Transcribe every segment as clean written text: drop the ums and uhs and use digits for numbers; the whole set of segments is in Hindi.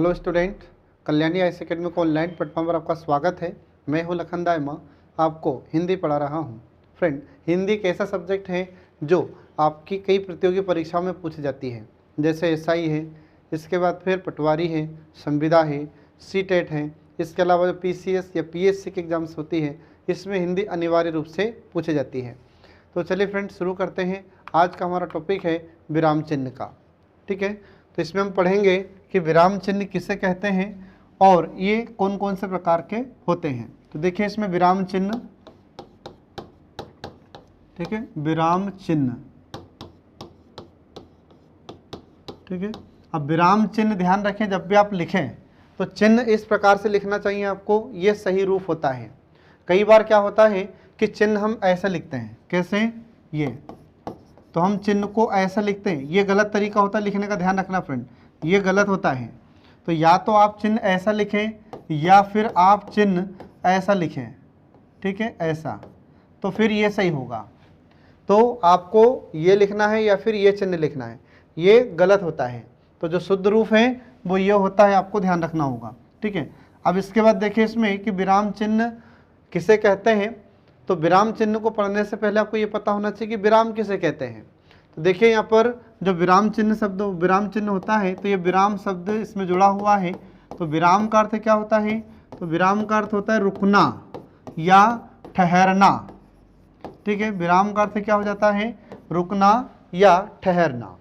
Hello student, Kalyani IAS academy को ऑनलाइन प्लेटफॉर्म पर आपका स्वागत है। मैं हूं लखन दायमा, आपको हिंदी पढ़ा रहा हूं। फ्रेंड, हिंदी एक ऐसा सब्जेक्ट है जो आपकी कई प्रतियोगी परीक्षाओं में पूछी जाती है, जैसे एसआई है, इसके बाद फिर पटवारी है, संविदा है, सीटेट है। इसके अलावा जो पीसीएस या पीएससी की एग्जाम्स होती है, इसमें हिंदी अनिवार्य रूप से पूछी जाती है। तो चलिए फ्रेंड, शुरू करते हैं। आज का हमारा टॉपिक है विराम चिन्ह का। ठीक है, तो इसमें हम पढ़ेंगे कि विराम चिन्ह किसे कहते हैं और ये कौन कौन से प्रकार के होते हैं। तो देखिए, इसमें विराम चिन्ह, ठीक है, विराम चिन्ह, ठीक है। अब विराम चिन्ह ध्यान रखें, जब भी आप लिखें तो चिन्ह इस प्रकार से लिखना चाहिए आपको, ये सही रूप होता है। कई बार क्या होता है कि चिन्ह हम ऐसा लिखते हैं, कैसे, ये, तो हम चिन्ह को ऐसा लिखते हैं, ये गलत तरीका होता है लिखने का, ध्यान रखना फ्रेंड, ये गलत होता है। तो या तो आप चिन्ह ऐसा लिखें या फिर आप चिन्ह ऐसा लिखें, ठीक है, ऐसा, तो फिर ये सही होगा। तो आपको ये लिखना है या फिर ये चिन्ह लिखना है, ये गलत होता है। तो जो शुद्ध रूप है वो ये होता है, आपको ध्यान रखना होगा। ठीक है, अब इसके बाद देखिए इसमें कि विराम चिन्ह किसे कहते हैं। तो विराम चिन्ह को पढ़ने से पहले आपको ये पता होना चाहिए कि विराम किसे कहते हैं। तो देखिए यहाँ पर जो विराम चिन्ह शब्द, विराम चिन्ह होता है, तो ये विराम शब्द इसमें जुड़ा हुआ है। तो विराम का अर्थ क्या होता है, तो विराम का अर्थ होता है रुकना या ठहरना। ठीक है, विराम का अर्थ क्या हो जाता है, रुकना या ठहरना।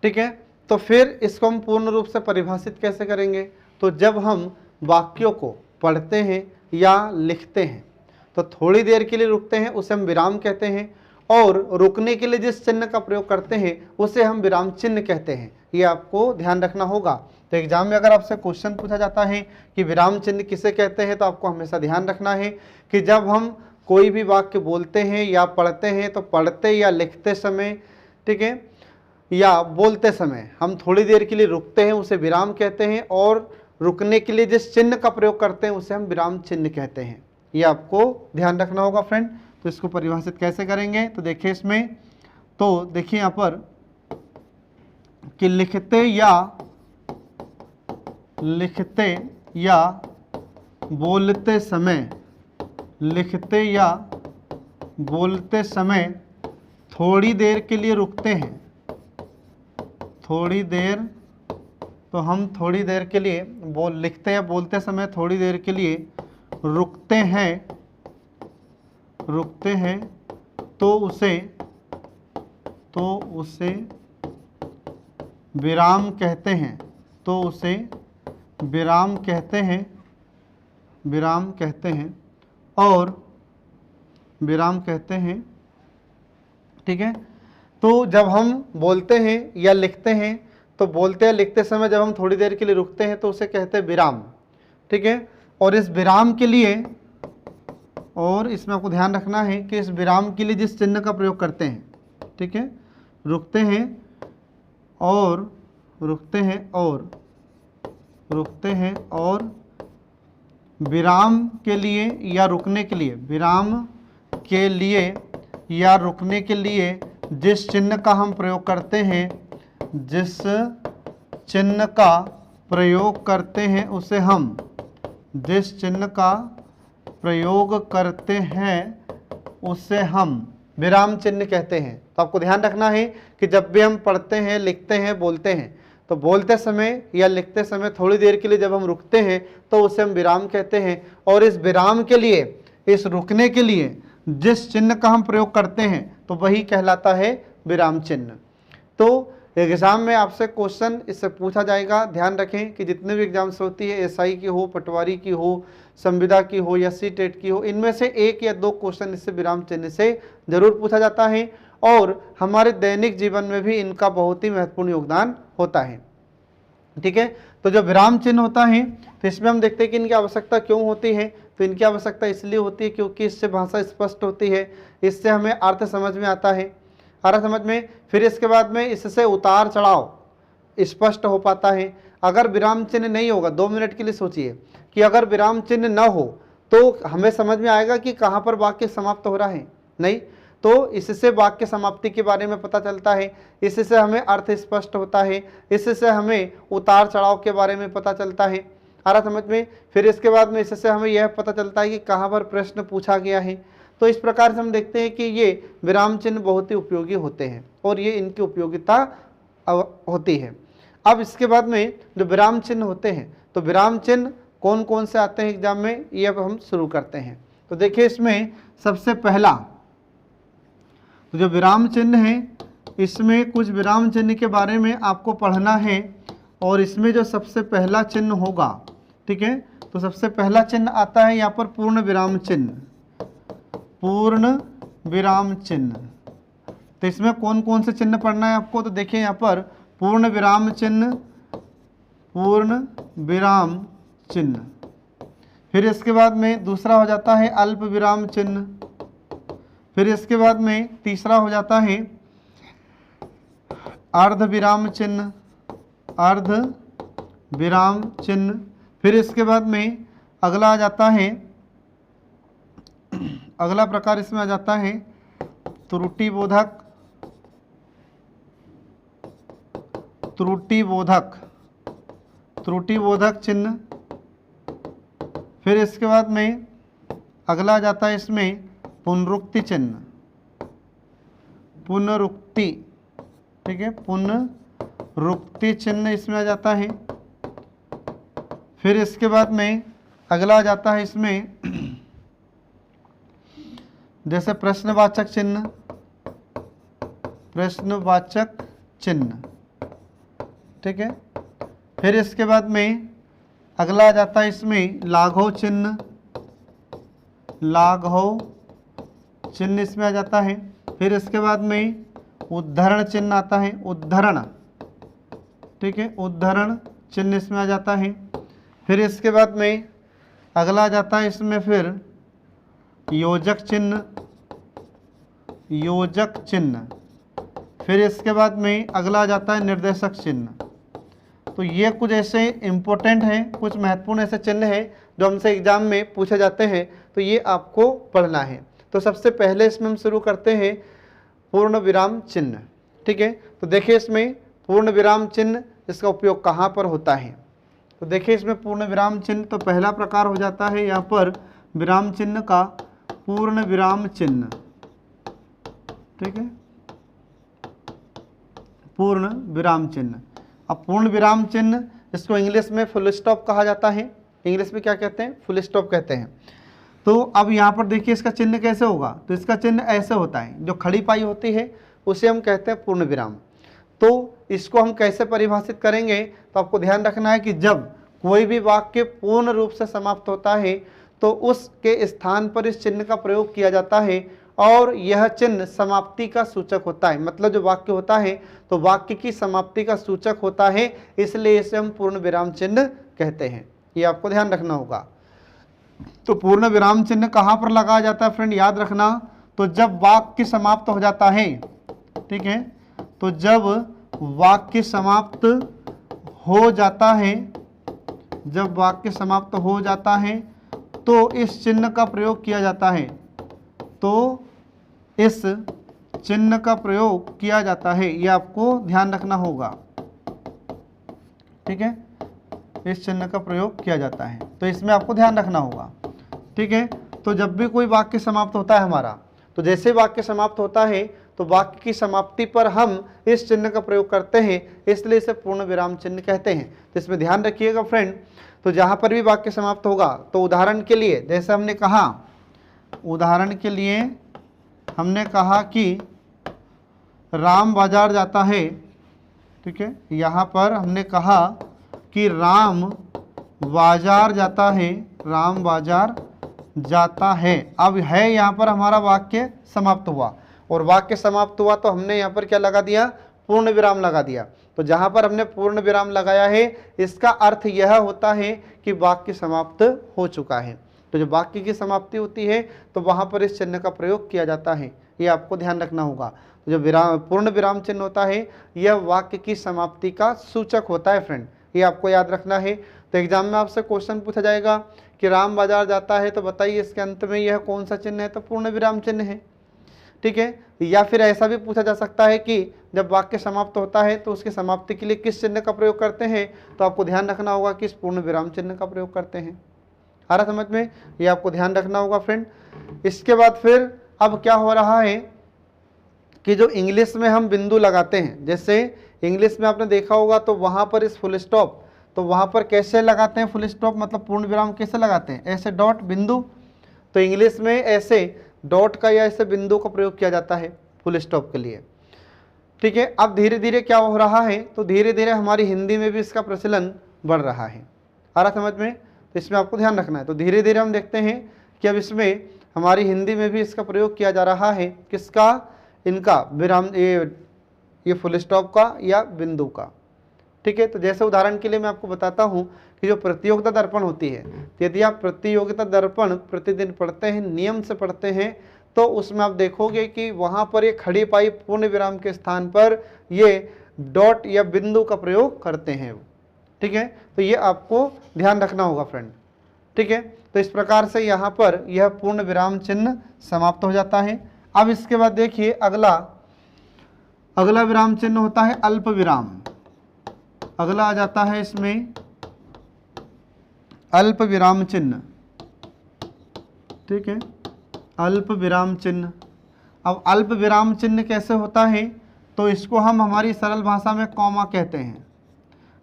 ठीक है, तो फिर इसको हम पूर्ण रूप से परिभाषित कैसे करेंगे। तो जब हम वाक्यों को पढ़ते हैं या लिखते हैं तो थोड़ी देर के लिए रुकते हैं, उसे हम विराम कहते हैं, और रुकने के लिए जिस चिन्ह का प्रयोग करते हैं उसे हम विराम चिन्ह कहते हैं। ये आपको ध्यान रखना होगा। तो एग्जाम में अगर आपसे क्वेश्चन पूछा जाता है कि विराम चिन्ह किसे कहते हैं, तो आपको हमेशा ध्यान रखना है कि जब हम कोई भी वाक्य बोलते हैं या पढ़ते हैं, तो पढ़ते या लिखते समय, ठीक है, या बोलते समय हम थोड़ी देर के लिए रुकते हैं, उसे विराम कहते हैं, और रुकने के लिए जिस चिन्ह का प्रयोग करते हैं उसे हम विराम चिन्ह कहते हैं। ये आपको ध्यान रखना होगा फ्रेंड। तो इसको परिभाषित कैसे करेंगे, तो देखिए इसमें, तो देखिए यहाँ पर कि लिखते या बोलते समय, लिखते या बोलते समय थोड़ी देर के लिए रुकते हैं, थोड़ी देर, तो हम थोड़ी देर के लिए लिखते या बोलते समय थोड़ी देर के लिए रुकते हैं, तो उसे विराम कहते हैं, तो उसे विराम कहते हैं, विराम कहते हैं, और विराम कहते हैं। ठीक है, तो जब हम बोलते हैं या लिखते हैं, तो बोलते या लिखते समय जब हम थोड़ी देर के लिए रुकते हैं तो उसे कहते हैं विराम। ठीक है, और इस विराम के लिए, और इसमें आपको ध्यान रखना है कि इस विराम के लिए जिस चिन्ह का प्रयोग करते हैं, ठीक है, रुकते हैं और रुकते हैं और रुकते हैं, और विराम के लिए या रुकने के लिए, विराम के लिए या रुकने के लिए जिस चिन्ह का हम प्रयोग करते हैं, जिस चिन्ह का प्रयोग करते हैं उसे हम, जिस चिन्ह का प्रयोग करते हैं उसे हम विराम चिन्ह कहते हैं। तो आपको ध्यान रखना है कि जब भी हम पढ़ते हैं, लिखते हैं, बोलते हैं, तो बोलते समय या लिखते समय थोड़ी देर के लिए जब हम रुकते हैं तो उसे हम विराम कहते हैं, और इस विराम के लिए, इस रुकने के लिए जिस चिन्ह का हम प्रयोग करते हैं तो वही कहलाता है विराम चिन्ह। तो एग्जाम में आपसे क्वेश्चन इससे पूछा जाएगा। ध्यान रखें कि जितने भी एग्जाम्स होती है, एसआई की हो, पटवारी की हो, संविदा की हो या सीटेट की हो, इनमें से एक या दो क्वेश्चन इससे विराम चिन्ह से जरूर पूछा जाता है, और हमारे दैनिक जीवन में भी इनका बहुत ही महत्वपूर्ण योगदान होता है। ठीक है, तो जो विराम चिन्ह होता है, तो इसमें हम देखते हैं कि इनकी आवश्यकता क्यों होती है। तो इनकी आवश्यकता इसलिए होती है क्योंकि इससे भाषा स्पष्ट होती है, इससे हमें अर्थ समझ में आता है, अर्थ समझ में, फिर इसके बाद में इससे उतार चढ़ाव स्पष्ट हो पाता है। अगर विराम चिन्ह नहीं होगा, 2 मिनट के लिए सोचिए कि अगर विराम चिन्ह न हो तो हमें समझ में आएगा कि कहाँ पर वाक्य समाप्त हो रहा है, नहीं। तो इससे वाक्य समाप्ति के बारे में पता चलता है, इससे हमें अर्थ स्पष्ट होता है, इससे हमें उतार चढ़ाव के बारे में पता चलता है। आ रहा समझ में? फिर इसके बाद में इससे हमें यह पता चलता है कि कहाँ पर प्रश्न पूछा गया है। तो इस प्रकार से हम देखते हैं कि ये विराम चिन्ह बहुत ही उपयोगी होते हैं और ये इनकी उपयोगिता होती है। अब इसके बाद में जो विराम चिन्ह होते हैं, तो विराम चिन्ह कौन कौन से आते हैं एग्जाम में, ये अब हम शुरू करते हैं। तो देखिए इसमें सबसे पहला तो जो विराम चिन्ह है, इसमें कुछ विराम चिन्ह के बारे में आपको पढ़ना है और इसमें जो सबसे पहला चिन्ह होगा, ठीक है, तो सबसे पहला चिन्ह आता है यहाँ पर पूर्ण विराम चिन्ह। पूर्ण विराम चिन्ह, तो इसमें कौन कौन से चिन्ह पढ़ना है आपको, तो देखिए यहाँ पर पूर्ण विराम चिन्ह, पूर्ण विराम चिन्ह। फिर इसके बाद में दूसरा हो जाता है अल्प विराम चिन्ह। फिर इसके बाद में तीसरा हो जाता है अर्ध विराम चिन्ह, अर्ध विराम चिन्ह। फिर इसके बाद में अगला आ जाता है, अगला प्रकार इसमें आ जाता है त्रुटिबोधक, त्रुटिबोधक, त्रुटिबोधक चिन्ह। फिर इसके बाद में अगला आ जाता है इसमें पुनरुक्ति चिन्ह, पुनरुक्ति, ठीक है, पुनरुक्ति चिन्ह इसमें आ जाता है। फिर इसके बाद में अगला आ जाता है इसमें जैसे प्रश्नवाचक चिन्ह, प्रश्नवाचक चिन्ह, ठीक है। फिर इसके बाद में अगला आ जाता है इसमें लाघव चिन्ह, लाघव चिन्ह इसमें आ जाता है। फिर इसके बाद में उद्धरण चिन्ह आता है, उद्धरण, ठीक है, उद्धरण चिन्ह इसमें आ जाता है। फिर इसके बाद में अगला आ जाता है इसमें फिर योजक चिन्ह, योजक चिन्ह। फिर इसके बाद में अगला आ जाता है निर्देशक चिन्ह। तो ये कुछ ऐसे इम्पोर्टेंट हैं, कुछ महत्वपूर्ण ऐसे चिन्ह हैं जो हमसे एग्जाम में पूछे जाते हैं, तो ये आपको पढ़ना है। तो सबसे पहले इसमें हम शुरू करते हैं पूर्ण विराम चिन्ह, ठीक है। तो देखिए इसमें पूर्ण विराम चिन्ह, इसका उपयोग कहाँ पर होता है, तो देखिए इसमें पूर्ण विराम चिन्ह, तो पहला प्रकार हो जाता है यहाँ पर विराम चिन्ह का पूर्ण विराम चिन्ह, ठीक है, पूर्ण विराम चिन्ह। अब पूर्ण विराम चिन्ह इसको इंग्लिश में फुल स्टॉप कहा जाता है, इंग्लिश में क्या कहते हैं, फुल स्टॉप कहते हैं। तो अब यहाँ पर देखिए इसका चिन्ह कैसे होगा, तो इसका चिन्ह ऐसे होता है, जो खड़ी पाई होती है उसे हम कहते हैं पूर्ण विराम। तो इसको हम कैसे परिभाषित करेंगे, तो आपको ध्यान रखना है कि जब कोई भी वाक्य पूर्ण रूप से समाप्त होता है तो उसके स्थान पर इस चिन्ह का प्रयोग किया जाता है और यह चिन्ह समाप्ति का सूचक होता है। मतलब जो वाक्य होता है तो वाक्य की समाप्ति का सूचक होता है, इसलिए इसे हम पूर्ण विराम चिन्ह कहते हैं। ये आपको ध्यान रखना होगा। तो पूर्ण विराम चिन्ह कहाँ पर लगाया जाता है फ्रेंड, याद रखना, तो जब वाक्य समाप्त हो जाता है, ठीक है, तो जब वाक्य समाप्त हो जाता है, जब वाक्य समाप्त हो जाता है तो इस चिन्ह का प्रयोग किया जाता है, तो इस चिन्ह का प्रयोग किया जाता है, ये आपको ध्यान रखना होगा, ठीक है, इस चिन्ह का प्रयोग किया जाता है, तो इसमें आपको ध्यान रखना होगा, ठीक है। तो जब भी कोई वाक्य समाप्त होता है हमारा, तो जैसे वाक्य समाप्त होता है तो वाक्य की समाप्ति पर हम इस चिन्ह का प्रयोग करते हैं, इसलिए इसे पूर्ण विराम चिन्ह कहते हैं। तो इसमें ध्यान रखिएगा फ्रेंड। तो जहाँ पर भी वाक्य समाप्त होगा, तो उदाहरण के लिए जैसे हमने कहा, उदाहरण के लिए हमने कहा कि राम बाजार जाता है, ठीक है, यहाँ पर हमने कहा कि राम बाजार जाता है, राम बाजार जाता है। अब है यहाँ पर हमारा वाक्य समाप्त हुआ, और वाक्य समाप्त हुआ तो हमने यहाँ पर क्या लगा दिया, पूर्ण विराम लगा दिया। तो जहाँ पर हमने पूर्ण विराम लगाया है इसका अर्थ यह होता है कि वाक्य समाप्त हो चुका है। तो जब वाक्य की समाप्ति होती है तो वहाँ पर इस चिन्ह का प्रयोग किया जाता है, ये आपको ध्यान रखना होगा। तो जो विराम पूर्ण विराम चिन्ह होता है यह वाक्य की समाप्ति का सूचक होता है फ्रेंड, ये आपको याद रखना है। तो एग्जाम में आपसे क्वेश्चन पूछा जाएगा कि राम बाजार जाता है, तो बताइए इसके अंत में यह कौन सा चिन्ह है, तो पूर्ण विराम चिन्ह है। ठीक है। या फिर ऐसा भी पूछा जा सकता है कि जब वाक्य समाप्त होता है तो उसकी समाप्ति के लिए किस चिन्ह का प्रयोग करते हैं, तो आपको ध्यान रखना होगा कि इस पूर्ण विराम चिन्ह का प्रयोग करते हैं। आ रहा समझ में, ये आपको ध्यान रखना होगा फ्रेंड। इसके बाद फिर अब क्या हो रहा है कि जो इंग्लिश में हम बिंदु लगाते हैं, जैसे इंग्लिश में आपने देखा होगा तो वहाँ पर इस फुल स्टॉप, तो वहाँ पर कैसे लगाते हैं फुल स्टॉप, मतलब पूर्ण विराम कैसे लगाते हैं, ऐसे डॉट बिंदु। तो इंग्लिश में ऐसे डॉट का या ऐसे बिंदु का प्रयोग किया जाता है फुल स्टॉप के लिए, ठीक है। अब धीरे धीरे क्या हो रहा है, तो धीरे धीरे हमारी हिंदी में भी इसका प्रचलन बढ़ रहा है। आ रहा समझ में, तो इसमें आपको ध्यान रखना है। तो धीरे धीरे हम देखते हैं कि अब इसमें हमारी हिंदी में भी इसका प्रयोग किया जा रहा है, किसका, इनका विराम, ये फुल स्टॉप का या बिंदु का, ठीक है। तो जैसे उदाहरण के लिए मैं आपको बताता हूँ कि जो प्रतियोगिता दर्पण होती है, यदि आप प्रतियोगिता दर्पण प्रतिदिन पढ़ते हैं, नियम से पढ़ते हैं, तो उसमें आप देखोगे कि वहाँ पर ये खड़ी पाई पूर्ण विराम के स्थान पर ये डॉट या बिंदु का प्रयोग करते हैं, ठीक है। तो ये आपको ध्यान रखना होगा फ्रेंड, ठीक है। तो इस प्रकार से यहाँ पर यह पूर्ण विराम चिन्ह समाप्त हो जाता है। अब इसके बाद देखिए अगला विराम चिन्ह होता है अल्प विराम। अगला आ जाता है इसमें अल्प विराम चिन्ह, ठीक है, अल्प विराम चिन्ह। अब अल्प विराम चिन्ह कैसे होता है, तो इसको हम हमारी सरल भाषा में कॉमा कहते हैं।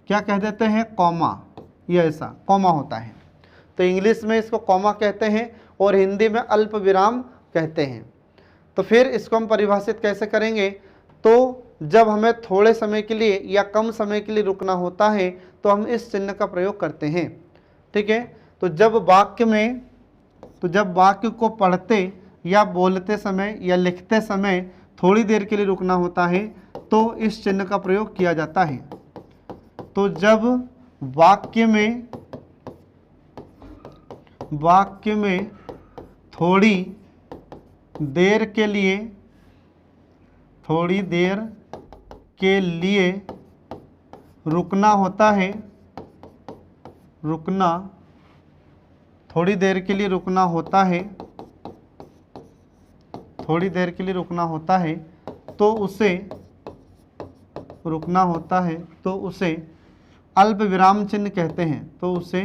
क्या कह देते हैं, कॉमा, ये ऐसा कॉमा होता है। तो इंग्लिश में इसको कॉमा कहते हैं और हिंदी में अल्प विराम कहते हैं। तो फिर इसको हम परिभाषित कैसे करेंगे, तो जब हमें थोड़े समय के लिए या कम समय के लिए रुकना होता है तो हम इस चिन्ह का प्रयोग करते हैं, ठीक है। तो जब वाक्य को पढ़ते या बोलते समय या लिखते समय थोड़ी देर के लिए रुकना होता है तो इस चिन्ह का प्रयोग किया जाता है। तो जब वाक्य में थोड़ी देर के लिए रुकना होता है, थोड़ी देर के लिए रुकना होता है तो उसे अल्प विराम चिन्ह कहते हैं। तो उसे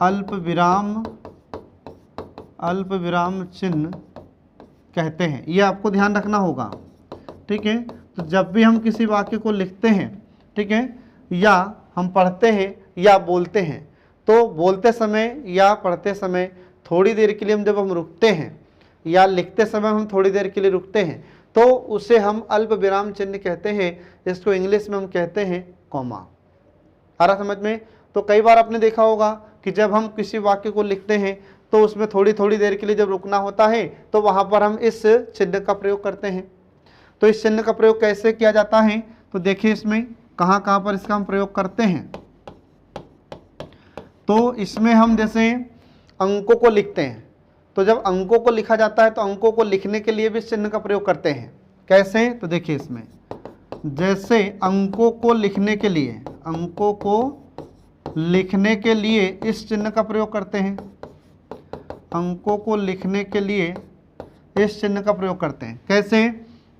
अल्प विराम चिन्ह कहते हैं। ये आपको ध्यान रखना होगा, ठीक है। तो जब भी हम किसी वाक्य को लिखते हैं, ठीक है, या हम पढ़ते हैं या बोलते हैं, तो बोलते समय या पढ़ते समय थोड़ी देर के लिए जब हम रुकते हैं या लिखते समय हम थोड़ी देर के लिए रुकते हैं तो उसे हम अल्प विराम चिन्ह कहते हैं। इसको इंग्लिश में हम कहते हैं कॉमा। आ रहा समझ में। तो कई बार आपने देखा होगा कि जब हम किसी वाक्य को लिखते हैं तो उसमें थोड़ी थोड़ी देर के लिए जब रुकना होता है तो वहाँ पर हम इस चिन्ह का प्रयोग करते हैं। तो इस चिन्ह का प्रयोग कैसे किया जाता है, तो देखिए इसमें कहाँ कहाँ पर इसका हम प्रयोग करते हैं। तो इसमें हम जैसे अंकों को लिखते हैं, तो जब अंकों को लिखा जाता है तो अंकों को लिखने के लिए भी इस चिन्ह का प्रयोग करते हैं। कैसे, तो देखिए इसमें जैसे अंकों को लिखने के लिए इस चिन्ह का प्रयोग करते हैं। अंकों को लिखने के लिए इस चिन्ह का प्रयोग करते हैं। कैसे,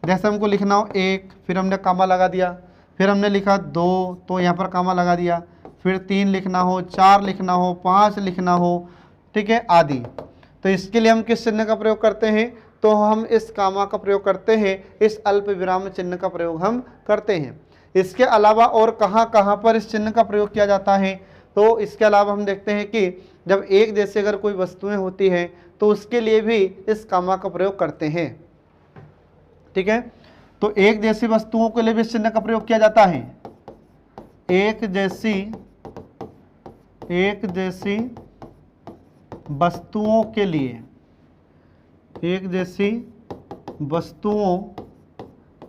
जैसे हमको लिखना हो 1, फिर हमने कामा लगा दिया, फिर हमने लिखा 2 तो यहाँ पर कामा लगा दिया, फिर 3 लिखना हो, 4 लिखना हो, 5 लिखना हो, ठीक है, आदि। तो इसके लिए हम किस चिन्ह का प्रयोग करते हैं, तो हम इस कामा का प्रयोग करते हैं, इस अल्प विराम चिन्ह का प्रयोग हम करते हैं। इसके अलावा और कहाँ कहाँ पर इस चिन्ह का प्रयोग किया जाता है, तो इसके अलावा हम देखते हैं कि जब एक जैसे अगर कोई वस्तुएं होती हैं तो उसके लिए भी इस कामा का प्रयोग करते हैं, ठीक है। तो एक जैसी वस्तुओं के लिए भी इस चिन्ह का प्रयोग किया जाता है। एक जैसी वस्तुओं के लिए, एक जैसी वस्तुओं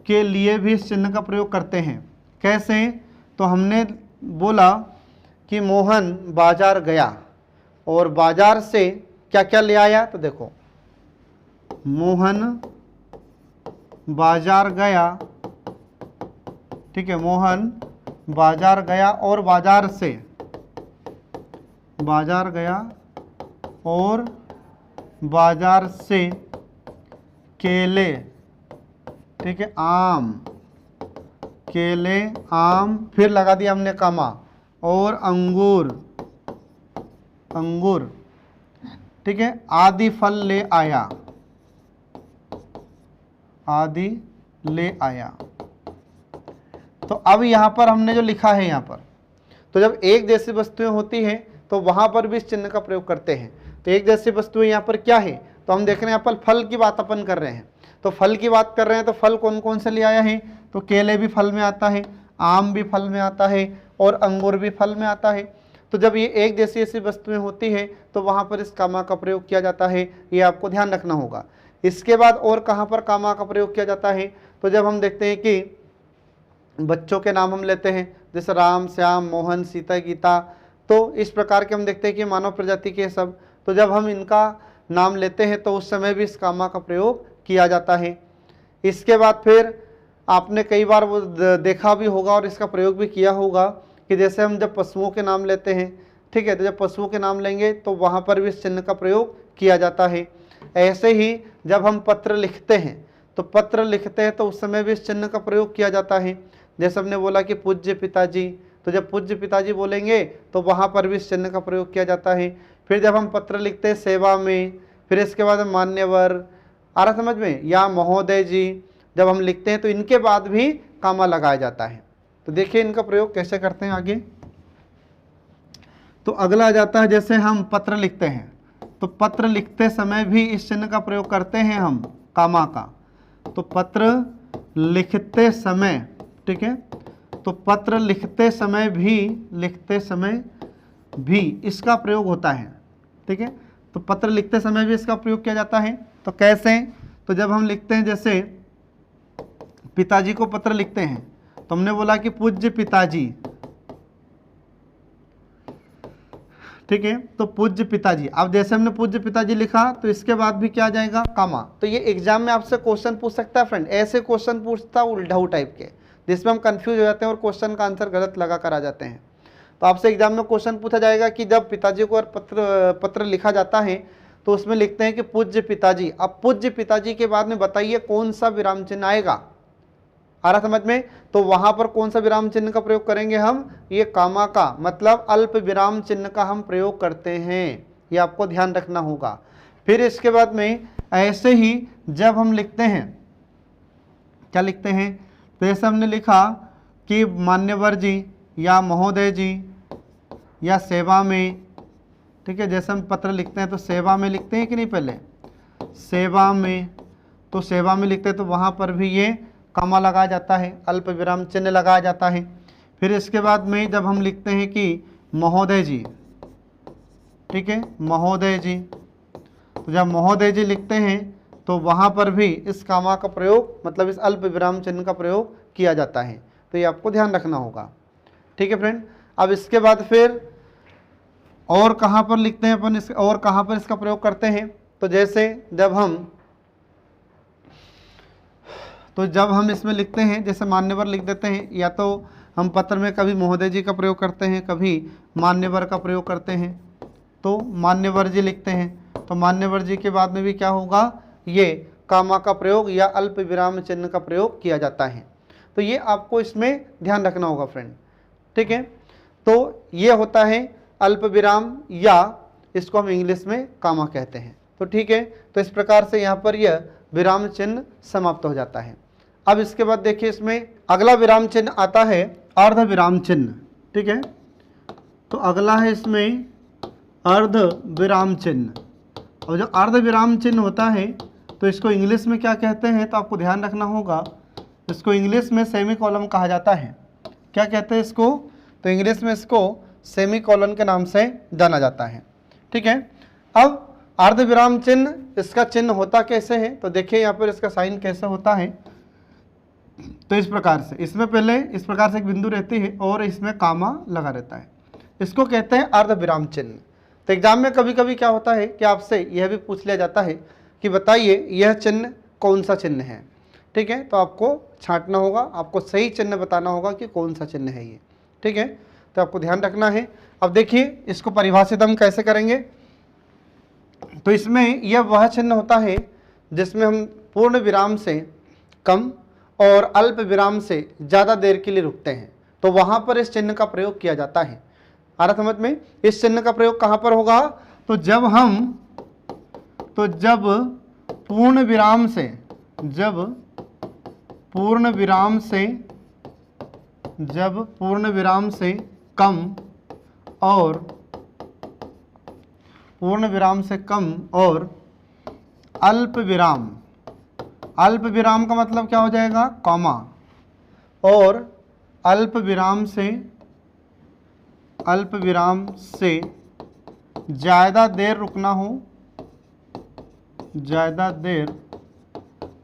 के लिए भी इस चिन्ह का प्रयोग करते हैं। कैसे, तो हमने बोला कि मोहन बाजार गया और बाजार से क्या क्या ले आया, तो देखो मोहन बाजार गया, ठीक है, मोहन बाजार गया और बाजार से केले, ठीक है, आम, केले, आम, फिर लगा दिया हमने कमा, और अंगूर, अंगूर, ठीक है, आदि फल ले आया, आदि ले आया। तो अब यहाँ पर हमने जो लिखा है यहाँ पर, तो जब एक जैसी वस्तुएं होती हैं तो वहां पर भी इस चिन्ह का प्रयोग करते हैं। तो एक जैसी वस्तुएं यहाँ पर क्या है, तो हम देख रहे हैं यहाँ पर फल की बात अपन कर रहे हैं, तो फल की बात कर रहे हैं, तो फल कौन कौन से ले आया है, तो केले भी फल में आता है, आम भी फल में आता है, और अंगूर भी फल में आता है। तो जब ये एक जैसी ऐसी वस्तुएं होती हैं तो वहाँ पर इस कामा का प्रयोग किया जाता है, ये आपको ध्यान रखना होगा। इसके बाद और कहाँ पर कामा का प्रयोग किया जाता है, तो जब हम देखते हैं कि बच्चों के नाम हम लेते हैं, जैसे राम, श्याम, मोहन, सीता, गीता, तो इस प्रकार के हम देखते हैं कि मानव प्रजाति के सब, तो जब हम इनका नाम लेते हैं तो उस समय भी इस कामा का प्रयोग किया जाता है। इसके बाद फिर आपने कई बार वो देखा भी होगा और इसका प्रयोग भी किया होगा कि जैसे हम जब पशुओं के नाम लेते हैं, ठीक है, तो जब पशुओं के नाम लेंगे तो वहाँ पर भी इस चिन्ह का प्रयोग किया जाता है। ऐसे ही जब हम पत्र लिखते हैं, तो पत्र लिखते हैं तो उस समय भी इस चिन्ह का प्रयोग किया जाता है। जैसे हमने बोला कि पूज्य पिताजी, तो जब पूज्य पिताजी बोलेंगे तो वहाँ पर भी इस चिन्ह का प्रयोग किया जाता है। फिर जब हम पत्र लिखते हैं सेवा में, फिर इसके बाद मान्यवर, आ रहा समझ में, या महोदय जी, जब हम लिखते हैं तो इनके बाद भी कामा लगाया जाता है। तो देखिए इनका प्रयोग कैसे करते हैं आगे। तो अगला आ जाता है, जैसे हम पत्र लिखते हैं तो पत्र लिखते समय भी इस चिन्ह का प्रयोग करते हैं हम, कामा का। तो पत्र लिखते समय, ठीक है, तो पत्र लिखते समय भी इसका प्रयोग होता है, ठीक है। तो पत्र लिखते समय भी इसका प्रयोग किया जाता है। तो कैसे, तो जब हम लिखते हैं, जैसे पिताजी को पत्र लिखते हैं तो हमने बोला कि पूज्य पिताजी, ठीक है, तो पूज्य पिताजी। अब जैसे हमने पूज्य पिताजी लिखा तो इसके बाद भी क्या आ जाएगा, कामा। तो ये एग्जाम में आपसे क्वेश्चन पूछ सकता है फ्रेंड, ऐसे क्वेश्चन पूछता उल्टाऊ टाइप के, जिसमें हम कंफ्यूज हो जाते हैं और क्वेश्चन का आंसर गलत लगा कर आ जाते हैं। तो आपसे एग्जाम में क्वेश्चन पूछा जाएगा कि जब पिताजी को पत्र लिखा जाता है तो उसमें लिखते हैं कि पूज्य पिताजी। अब पूज्य पिताजी के बाद में बताइए कौन सा विराम चिन्ह आएगा, आ रहा समझ में। तो वहां पर कौन सा विराम चिन्ह का प्रयोग करेंगे हम, ये कामा का, मतलब अल्प विराम चिन्ह का हम प्रयोग करते हैं, ये आपको ध्यान रखना होगा। फिर इसके बाद में ऐसे ही जब हम लिखते हैं, क्या लिखते हैं, तो जैसे हमने लिखा कि मान्यवर जी या महोदय जी या सेवा में, ठीक है, जैसे हम पत्र लिखते हैं तो सेवा में लिखते हैं कि नहीं, पहले सेवा में, तो सेवा में लिखते हैं तो वहाँ पर भी ये कामा लगाया जाता है, अल्प विराम चिन्ह लगाया जाता है। फिर इसके बाद में जब हम लिखते हैं कि महोदय जी, ठीक है, महोदय जी, तो जब महोदय जी लिखते हैं तो वहाँ पर भी इस कामा का प्रयोग, मतलब इस अल्प विराम चिन्ह का प्रयोग किया जाता है। तो ये आपको ध्यान रखना होगा, ठीक है फ्रेंड। अब इसके बाद फिर और कहाँ पर लिखते हैं अपन, और कहाँ पर इसका प्रयोग करते हैं, तो जैसे जब हम इसमें लिखते हैं, जैसे मान्यवर लिख देते हैं, या तो हम पत्र में कभी महोदय जी का प्रयोग करते हैं, कभी मान्यवर का प्रयोग करते हैं, तो मान्यवर जी लिखते हैं, तो मान्यवर जी के बाद में भी क्या होगा, ये कामा का प्रयोग या अल्प विराम चिन्ह का प्रयोग किया जाता है। तो ये आपको इसमें ध्यान रखना होगा फ्रेंड, ठीक है। तो ये होता है अल्प विराम, या इसको हम इंग्लिश में कामा कहते हैं। तो ठीक है, तो इस प्रकार से यहाँ पर यह विराम चिन्ह समाप्त हो जाता है। अब इसके बाद देखिए इसमें अगला विराम चिन्ह आता है अर्ध विराम चिन्ह, ठीक है। तो अगला है इसमें अर्ध विराम चिन्ह, और जो अर्ध विराम चिन्ह होता है तो इसको इंग्लिश में क्या कहते हैं, तो आपको ध्यान रखना होगा, इसको इंग्लिश में सेमी कॉलम कहा जाता है। क्या कहते हैं इसको, तो इंग्लिश में इसको सेमी कॉलन के नाम से जाना जाता है, ठीक है। अब अर्ध विराम चिन्ह, इसका चिन्ह होता कैसे है, तो देखिए यहाँ पर इसका साइन कैसे होता है। तो इस प्रकार से, इसमें पहले इस प्रकार से एक बिंदु रहती है और इसमें कामा लगा रहता है, इसको कहते हैं अर्ध विराम चिन्ह। तो एग्जाम में कभी कभी क्या होता है कि आपसे यह भी पूछ लिया जाता है कि बताइए यह चिन्ह कौन सा चिन्ह है, ठीक है। तो आपको छांटना होगा, आपको सही चिन्ह बताना होगा कि कौन सा चिन्ह है ये, ठीक है। तो आपको ध्यान रखना है। अब देखिए इसको परिभाषित हम कैसे करेंगे, तो इसमें यह वह चिन्ह होता है जिसमें हम पूर्ण विराम से कम और अल्प विराम से ज़्यादा देर के लिए रुकते हैं तो वहाँ पर इस चिन्ह का प्रयोग किया जाता है। आ रहा समझ में? इस चिन्ह का प्रयोग कहाँ पर होगा? तो जब पूर्ण विराम से कम और अल्प विराम का मतलब क्या हो जाएगा? कॉमा। और अल्प विराम से ज़्यादा देर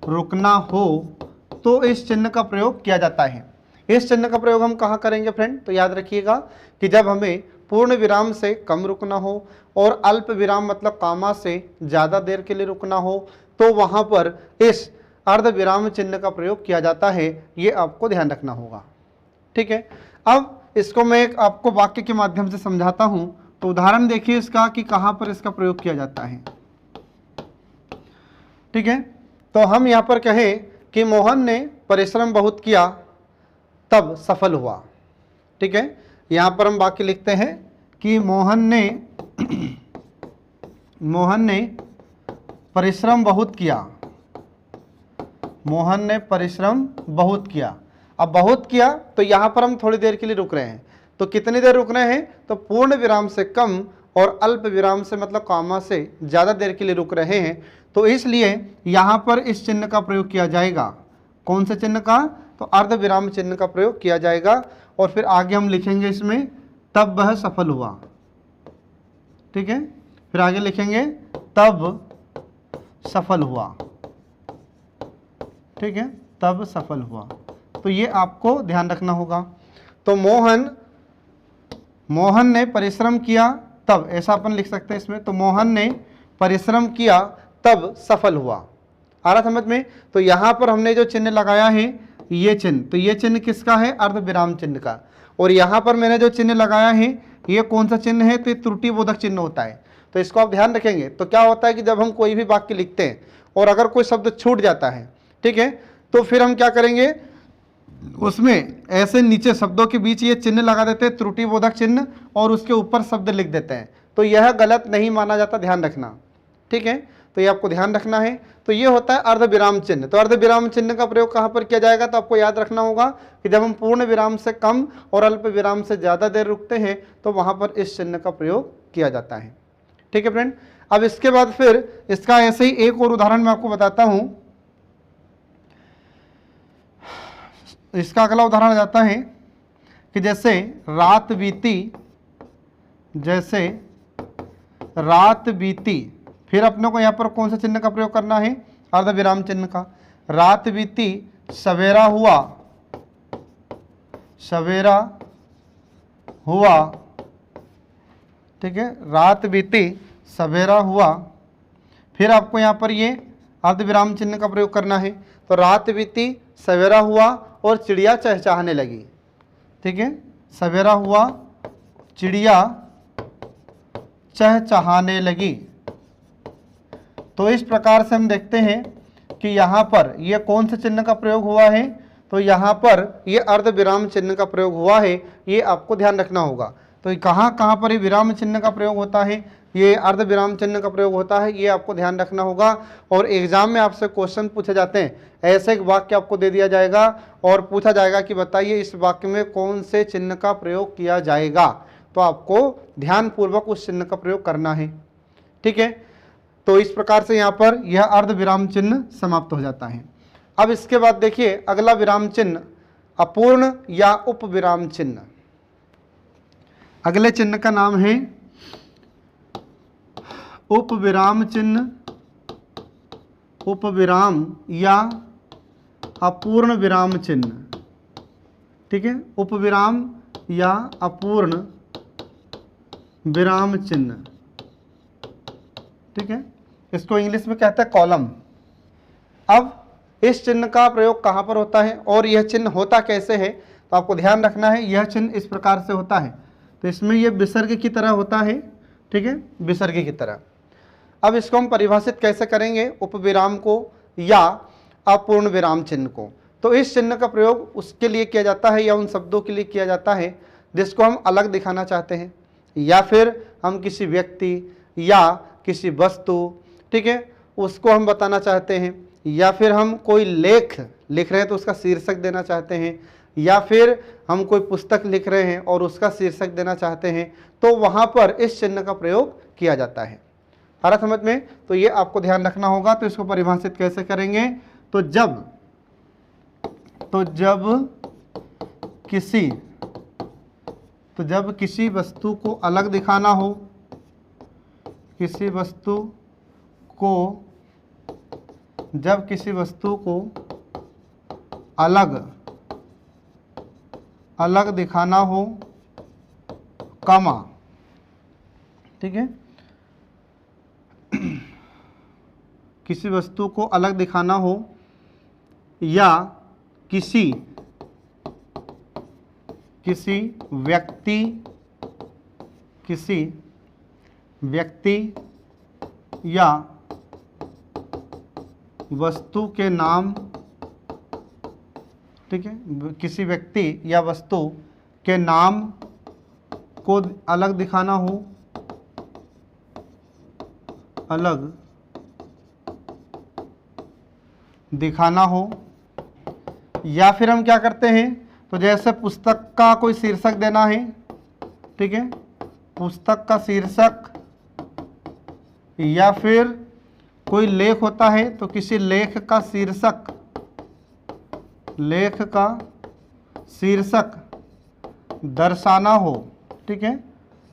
रुकना हो तो इस चिन्ह का प्रयोग किया जाता है। इस चिन्ह का प्रयोग हम कहाँ करेंगे फ्रेंड? तो याद रखिएगा कि जब हमें पूर्ण विराम से कम रुकना हो और अल्प विराम मतलब कामा से ज़्यादा देर के लिए रुकना हो तो वहाँ पर इस अर्ध विराम चिन्ह का प्रयोग किया जाता है। ये आपको ध्यान रखना होगा। ठीक है, अब इसको मैं एक आपको वाक्य के माध्यम से समझाता हूँ। तो उदाहरण देखिए इसका कि कहाँ पर इसका प्रयोग किया जाता है। ठीक है, तो हम यहाँ पर कहें कि मोहन ने परिश्रम बहुत किया तब सफल हुआ। ठीक है, यहाँ पर हम वाक्य लिखते हैं कि मोहन ने परिश्रम बहुत किया। अब बहुत किया तो यहाँ पर हम थोड़ी देर के लिए रुक रहे हैं। तो कितनी देर रुक रहे हैं? तो पूर्ण विराम से कम और अल्प विराम से मतलब कामा से ज़्यादा देर के लिए रुक रहे हैं। तो इसलिए यहाँ पर इस चिन्ह का प्रयोग किया जाएगा। कौन से चिन्ह का? तो अर्ध विराम चिन्ह का प्रयोग किया जाएगा। और फिर आगे हम लिखेंगे इसमें तब वह सफल हुआ। ठीक है, फिर आगे लिखेंगे तब सफल हुआ। ठीक है, तब सफल हुआ। तो ये आपको ध्यान रखना होगा। तो मोहन ने परिश्रम किया तब, ऐसा अपन लिख सकते हैं इसमें। तो मोहन ने परिश्रम किया तब सफल हुआ। आ रहा समझ में? तो यहाँ पर हमने जो चिन्ह लगाया है ये चिन्ह, तो ये चिन्ह किसका है? अर्ध विराम चिन्ह का। और यहाँ पर मैंने जो चिन्ह लगाया है ये कौन सा चिन्ह है? तो ये त्रुटि बोधक चिन्ह होता है। तो इसको आप ध्यान रखेंगे। तो क्या होता है कि जब हम कोई भी वाक्य लिखते हैं और अगर कोई शब्द छूट जाता है, ठीक है, तो फिर हम क्या करेंगे, उसमें ऐसे नीचे शब्दों के बीच ये चिन्ह लगा देते हैं, त्रुटि बोधक चिन्ह, और उसके ऊपर शब्द लिख देते हैं। तो यह गलत नहीं माना जाता, ध्यान रखना। ठीक है, तो ये आपको ध्यान रखना है। तो ये होता है अर्ध विराम चिन्ह। तो अर्ध विराम चिन्ह का प्रयोग कहाँ पर किया जाएगा? तो आपको याद रखना होगा कि जब हम पूर्ण विराम से कम और अल्प विराम से ज़्यादा देर रुकते हैं तो वहाँ पर इस चिन्ह का प्रयोग किया जाता है। ठीक है फ्रेंड, अब इसके बाद फिर इसका ऐसे ही एक और उदाहरण मैं आपको बताता हूँ। इसका अगला उदाहरण आ जाता है कि जैसे रात बीती, फिर अपने को यहाँ पर कौन से चिन्ह का प्रयोग करना है? अर्ध विराम चिन्ह का। रात बीती सवेरा हुआ। ठीक है, रात बीती सवेरा हुआ। फिर आपको यहाँ पर ये अर्ध विराम चिन्ह का प्रयोग करना है। तो रात बीती सवेरा हुआ और चिड़िया चहचहाने लगी। ठीक है, सवेरा हुआ, चिड़िया चहचहाने लगी। तो इस प्रकार से हम देखते हैं कि यहाँ पर ये कौन से चिन्ह का प्रयोग हुआ है? तो यहाँ पर ये अर्ध विराम चिन्ह का प्रयोग हुआ है। ये आपको ध्यान रखना होगा। तो कहाँ कहाँ पर ये विराम चिन्ह का प्रयोग होता है, ये अर्ध विराम चिन्ह का प्रयोग होता है, ये आपको ध्यान रखना होगा। और एग्जाम में आपसे क्वेश्चन पूछे जाते हैं, ऐसे एक वाक्य आपको दे दिया जाएगा और पूछा जाएगा कि बताइए इस वाक्य में कौन से चिन्ह का प्रयोग किया जाएगा। तो आपको ध्यानपूर्वक उस चिन्ह का प्रयोग करना है। ठीक है, तो इस प्रकार से यहाँ पर यह अर्ध विराम चिन्ह समाप्त हो जाता है। अब इसके बाद देखिए अगला विराम चिन्ह अपूर्ण या उप विराम चिन्ह। अगले चिन्ह का नाम है उप विराम चिन्ह, उप विराम या अपूर्ण विराम चिन्ह। ठीक है, उप विराम या अपूर्ण विराम चिन्ह। ठीक है, इसको इंग्लिश में कहते हैं कॉलम। अब इस चिन्ह का प्रयोग कहाँ पर होता है और यह चिन्ह होता कैसे है? तो आपको ध्यान रखना है, यह चिन्ह इस प्रकार से होता है। तो इसमें यह विसर्ग की तरह होता है। ठीक है, विसर्ग की तरह। अब इसको हम परिभाषित कैसे करेंगे? उपविराम को या अपूर्ण विराम चिन्ह को। तो इस चिन्ह का प्रयोग उसके लिए किया जाता है या उन शब्दों के लिए किया जाता है जिसको हम अलग दिखाना चाहते हैं, या फिर हम किसी व्यक्ति या किसी वस्तु, ठीक है, उसको हम बताना चाहते हैं, या फिर हम कोई लेख लिख रहे हैं तो उसका शीर्षक देना चाहते हैं, या फिर हम कोई पुस्तक लिख रहे हैं और उसका शीर्षक देना चाहते हैं, तो वहाँ पर इस चिन्ह का प्रयोग किया जाता है। आ रहा समझ में? तो ये आपको ध्यान रखना होगा। तो इसको परिभाषित कैसे करेंगे? तो जब किसी वस्तु को अलग दिखाना हो, जब किसी वस्तु को अलग दिखाना हो, कमा, ठीक है, किसी वस्तु को अलग दिखाना हो या किसी व्यक्ति या वस्तु के नाम, ठीक है, किसी व्यक्ति या वस्तु के नाम को अलग दिखाना हो, या फिर हम क्या करते हैं, तो जैसे पुस्तक का कोई शीर्षक देना है, ठीक है, पुस्तक का शीर्षक, या फिर कोई लेख होता है तो किसी लेख का शीर्षक दर्शाना हो, ठीक है,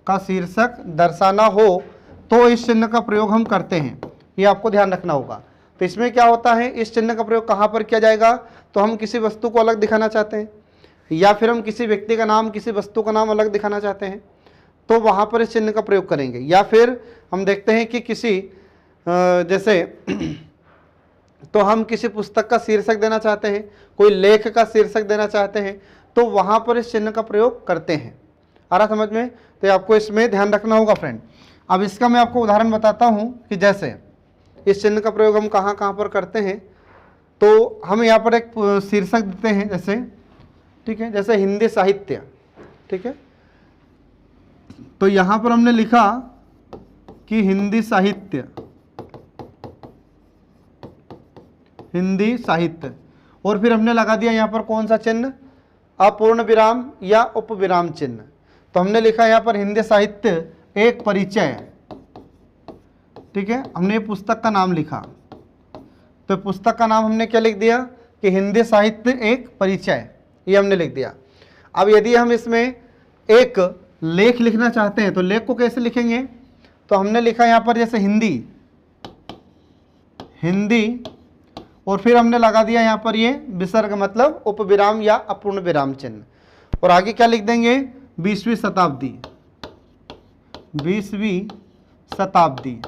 का शीर्षक दर्शाना हो, तो इस चिन्ह का प्रयोग हम करते हैं। ये आपको ध्यान रखना होगा। तो इसमें क्या होता है, इस चिन्ह का प्रयोग कहाँ पर किया जाएगा? तो हम किसी वस्तु को अलग दिखाना चाहते हैं, या फिर हम किसी व्यक्ति का नाम, किसी वस्तु का नाम अलग दिखाना चाहते हैं, तो वहाँ पर इस चिन्ह का प्रयोग करेंगे। या फिर हम देखते हैं कि किसी जैसे तो हम किसी पुस्तक का शीर्षक देना चाहते हैं, कोई लेख का शीर्षक देना चाहते हैं, तो वहाँ पर इस चिन्ह का प्रयोग करते हैं। आ रहा समझ में? तो आपको इसमें ध्यान रखना होगा फ्रेंड। अब इसका मैं आपको उदाहरण बताता हूँ कि जैसे इस चिन्ह का प्रयोग हम कहाँ कहाँ पर करते हैं। तो हम यहाँ पर एक शीर्षक देते हैं, जैसे, ठीक है, जैसे हिंदी साहित्य, ठीक है, तो यहाँ पर हमने लिखा कि हिंदी साहित्य, और फिर हमने लगा दिया यहाँ पर कौन सा चिन्ह? अपूर्ण विराम या उपविराम चिन्ह। तो हमने लिखा यहाँ पर हिंदी साहित्य एक परिचय, ठीक है, हमने पुस्तक का नाम लिखा, तो पुस्तक का नाम हमने क्या लिख दिया कि हिंदी साहित्य एक परिचय, ये हमने लिख दिया। अब यदि हम इसमें एक लेख लिखना चाहते हैं तो लेख को कैसे लिखेंगे? तो हमने लिखा यहाँ पर जैसे हिंदी, और फिर हमने लगा दिया यहाँ पर ये विसर्ग, मतलब उपविराम या अपूर्ण विराम चिन्ह, और आगे क्या लिख देंगे? 20वीं शताब्दी।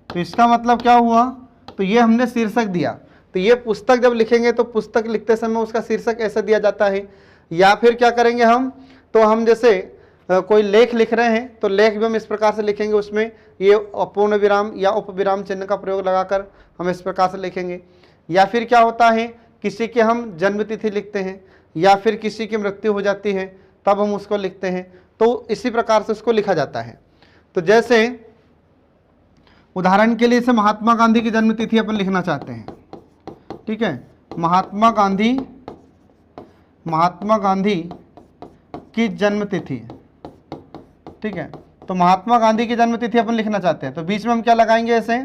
तो इसका मतलब क्या हुआ? तो ये हमने शीर्षक दिया। तो ये पुस्तक जब लिखेंगे तो पुस्तक लिखते समय उसका शीर्षक ऐसे दिया जाता है। या फिर क्या करेंगे हम? तो हम जैसे कोई लेख लिख रहे हैं तो लेख भी हम इस प्रकार से लिखेंगे, उसमें ये अपूर्ण विराम या उपविराम चिन्ह का प्रयोग लगाकर हम इस प्रकार से लिखेंगे। या फिर क्या होता है, किसी की हम जन्म तिथि लिखते हैं या फिर किसी की मृत्यु हो जाती है तब हम उसको लिखते हैं, तो इसी प्रकार से उसको लिखा जाता है। तो जैसे उदाहरण के लिए, जैसे महात्मा गांधी की जन्म तिथि अपन लिखना चाहते हैं, ठीक है, महात्मा गांधी की जन्म तिथि, ठीक है, तो महात्मा गांधी की जन्म तिथि अपन लिखना चाहते हैं, तो बीच में हम क्या लगाएंगे ऐसे?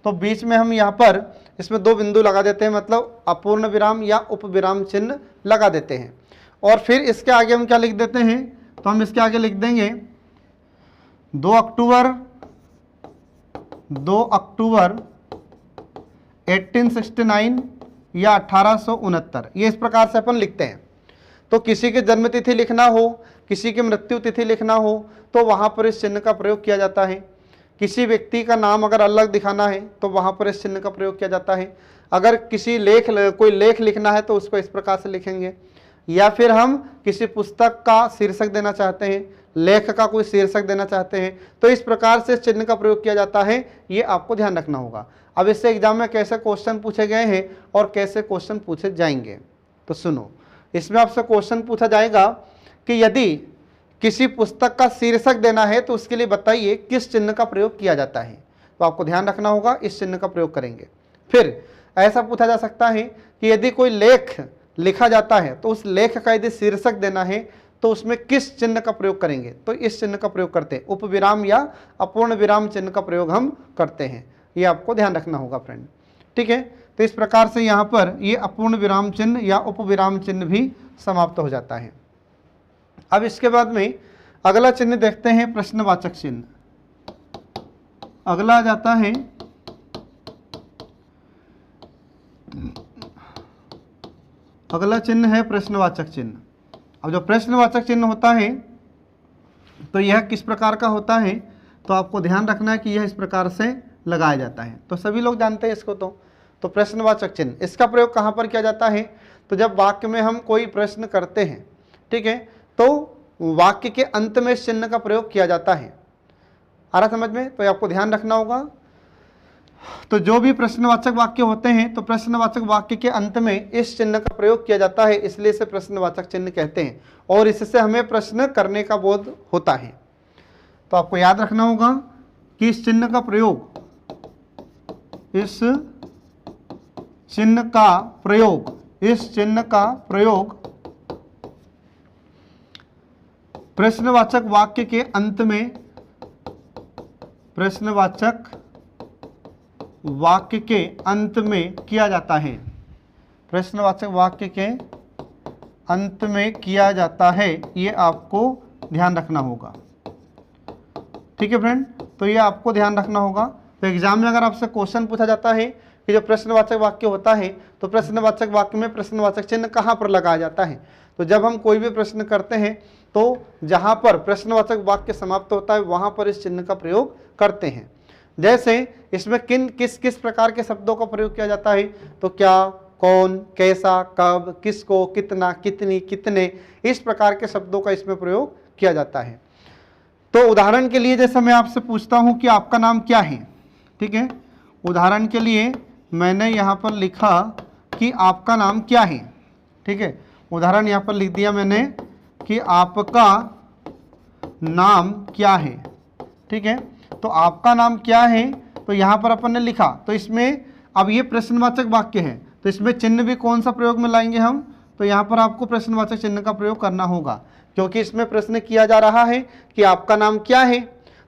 तो बीच में हम यहाँ पर इसमें 2 बिंदु लगा देते हैं, मतलब अपूर्ण विराम या उपविराम चिन्ह लगा देते हैं। और फिर इसके आगे हम क्या लिख देते हैं? तो हम इसके आगे लिख देंगे 2 अक्टूबर 1869 या 1869, ये इस प्रकार से अपन लिखते हैं। तो किसी की जन्म तिथि लिखना हो, किसी की मृत्यु तिथि लिखना हो, तो वहाँ पर इस चिन्ह का प्रयोग किया जाता है। किसी व्यक्ति का नाम अगर अलग दिखाना है तो वहाँ पर इस चिन्ह का प्रयोग किया जाता है। अगर कोई लेख लिखना है तो उसको इस प्रकार से लिखेंगे। या फिर हम किसी पुस्तक का शीर्षक देना चाहते हैं, लेख का कोई शीर्षक देना चाहते हैं, तो इस प्रकार से इस चिन्ह का प्रयोग किया जाता है। ये आपको ध्यान रखना होगा। अब इससे एग्जाम में कैसे क्वेश्चन पूछे गए हैं और कैसे क्वेश्चन पूछे जाएंगे, तो सुनो। इसमें आपसे क्वेश्चन पूछा जाएगा कि यदि किसी पुस्तक का शीर्षक देना है तो उसके लिए बताइए किस चिन्ह का प्रयोग किया जाता है। तो आपको ध्यान रखना होगा, इस चिन्ह का प्रयोग करेंगे। फिर ऐसा पूछा जा सकता है कि यदि कोई लेख लिखा जाता है तो उस लेख का यदि शीर्षक देना है तो उसमें किस चिन्ह का प्रयोग करेंगे, तो इस चिन्ह का प्रयोग करते हैं। उपविराम या अपूर्ण विराम चिन्ह का प्रयोग हम करते हैं, ये आपको ध्यान रखना होगा फ्रेंड। ठीक है, तो इस प्रकार से यहाँ पर ये अपूर्ण विराम चिन्ह या उपविराम चिन्ह भी समाप्त हो जाता है। अब इसके बाद में अगला चिन्ह देखते हैं, प्रश्नवाचक चिन्ह। अगला आ जाता है अगला चिन्ह है प्रश्नवाचक चिन्ह। अब जो प्रश्नवाचक चिन्ह होता है तो यह किस प्रकार का होता है, तो आपको ध्यान रखना है कि यह इस प्रकार से लगाया जाता है। तो सभी लोग जानते हैं इसको। तो प्रश्नवाचक चिन्ह, इसका प्रयोग कहाँ पर किया जाता है, तो जब वाक्य में हम कोई प्रश्न करते हैं, ठीक है, तो वाक्य के अंत में इस चिन्ह का प्रयोग किया जाता है। आ रहा समझ में, तो आपको ध्यान रखना होगा। तो जो भी प्रश्नवाचक वाक्य होते हैं तो प्रश्नवाचक वाक्य के अंत में इस चिन्ह का प्रयोग किया जाता है, इसलिए इसे प्रश्नवाचक चिन्ह कहते हैं और इससे हमें प्रश्न करने का बोध होता है। तो आपको याद रखना होगा कि इस चिन्ह का प्रयोग प्रश्नवाचक वाक्य के अंत में किया जाता है। प्रश्नवाचक वाक्य के अंत में किया जाता है, ये आपको ध्यान रखना होगा। ठीक है फ्रेंड, तो ये आपको ध्यान रखना होगा। तो एग्जाम में अगर आपसे क्वेश्चन पूछा जाता है कि जो प्रश्नवाचक वाक्य होता है तो प्रश्नवाचक वाक्य में प्रश्नवाचक चिन्ह कहाँ पर लगाया जाता है, तो जब हम कोई भी प्रश्न करते हैं तो जहाँ पर प्रश्नवाचक वाक्य समाप्त होता है वहाँ पर इस चिन्ह का प्रयोग करते हैं। जैसे इसमें किस किस प्रकार के शब्दों का प्रयोग किया जाता है, तो क्या, कौन, कैसा, कब, किसको, कितना, कितनी, कितने, इस प्रकार के शब्दों का इसमें प्रयोग किया जाता है। तो उदाहरण के लिए जैसे मैं आपसे पूछता हूं कि आपका नाम क्या है, ठीक है, उदाहरण के लिए मैंने यहाँ पर लिखा कि आपका नाम क्या है। ठीक है, उदाहरण यहाँ पर लिख दिया मैंने कि आपका नाम क्या है। ठीक है, तो आपका नाम क्या है, तो यहाँ पर अपन ने लिखा, तो इसमें अब ये प्रश्नवाचक वाक्य है तो इसमें चिन्ह भी कौन सा प्रयोग में लाएंगे हम, तो यहाँ पर आपको प्रश्नवाचक चिन्ह का प्रयोग करना होगा, क्योंकि इसमें प्रश्न किया जा रहा है कि आपका नाम क्या है।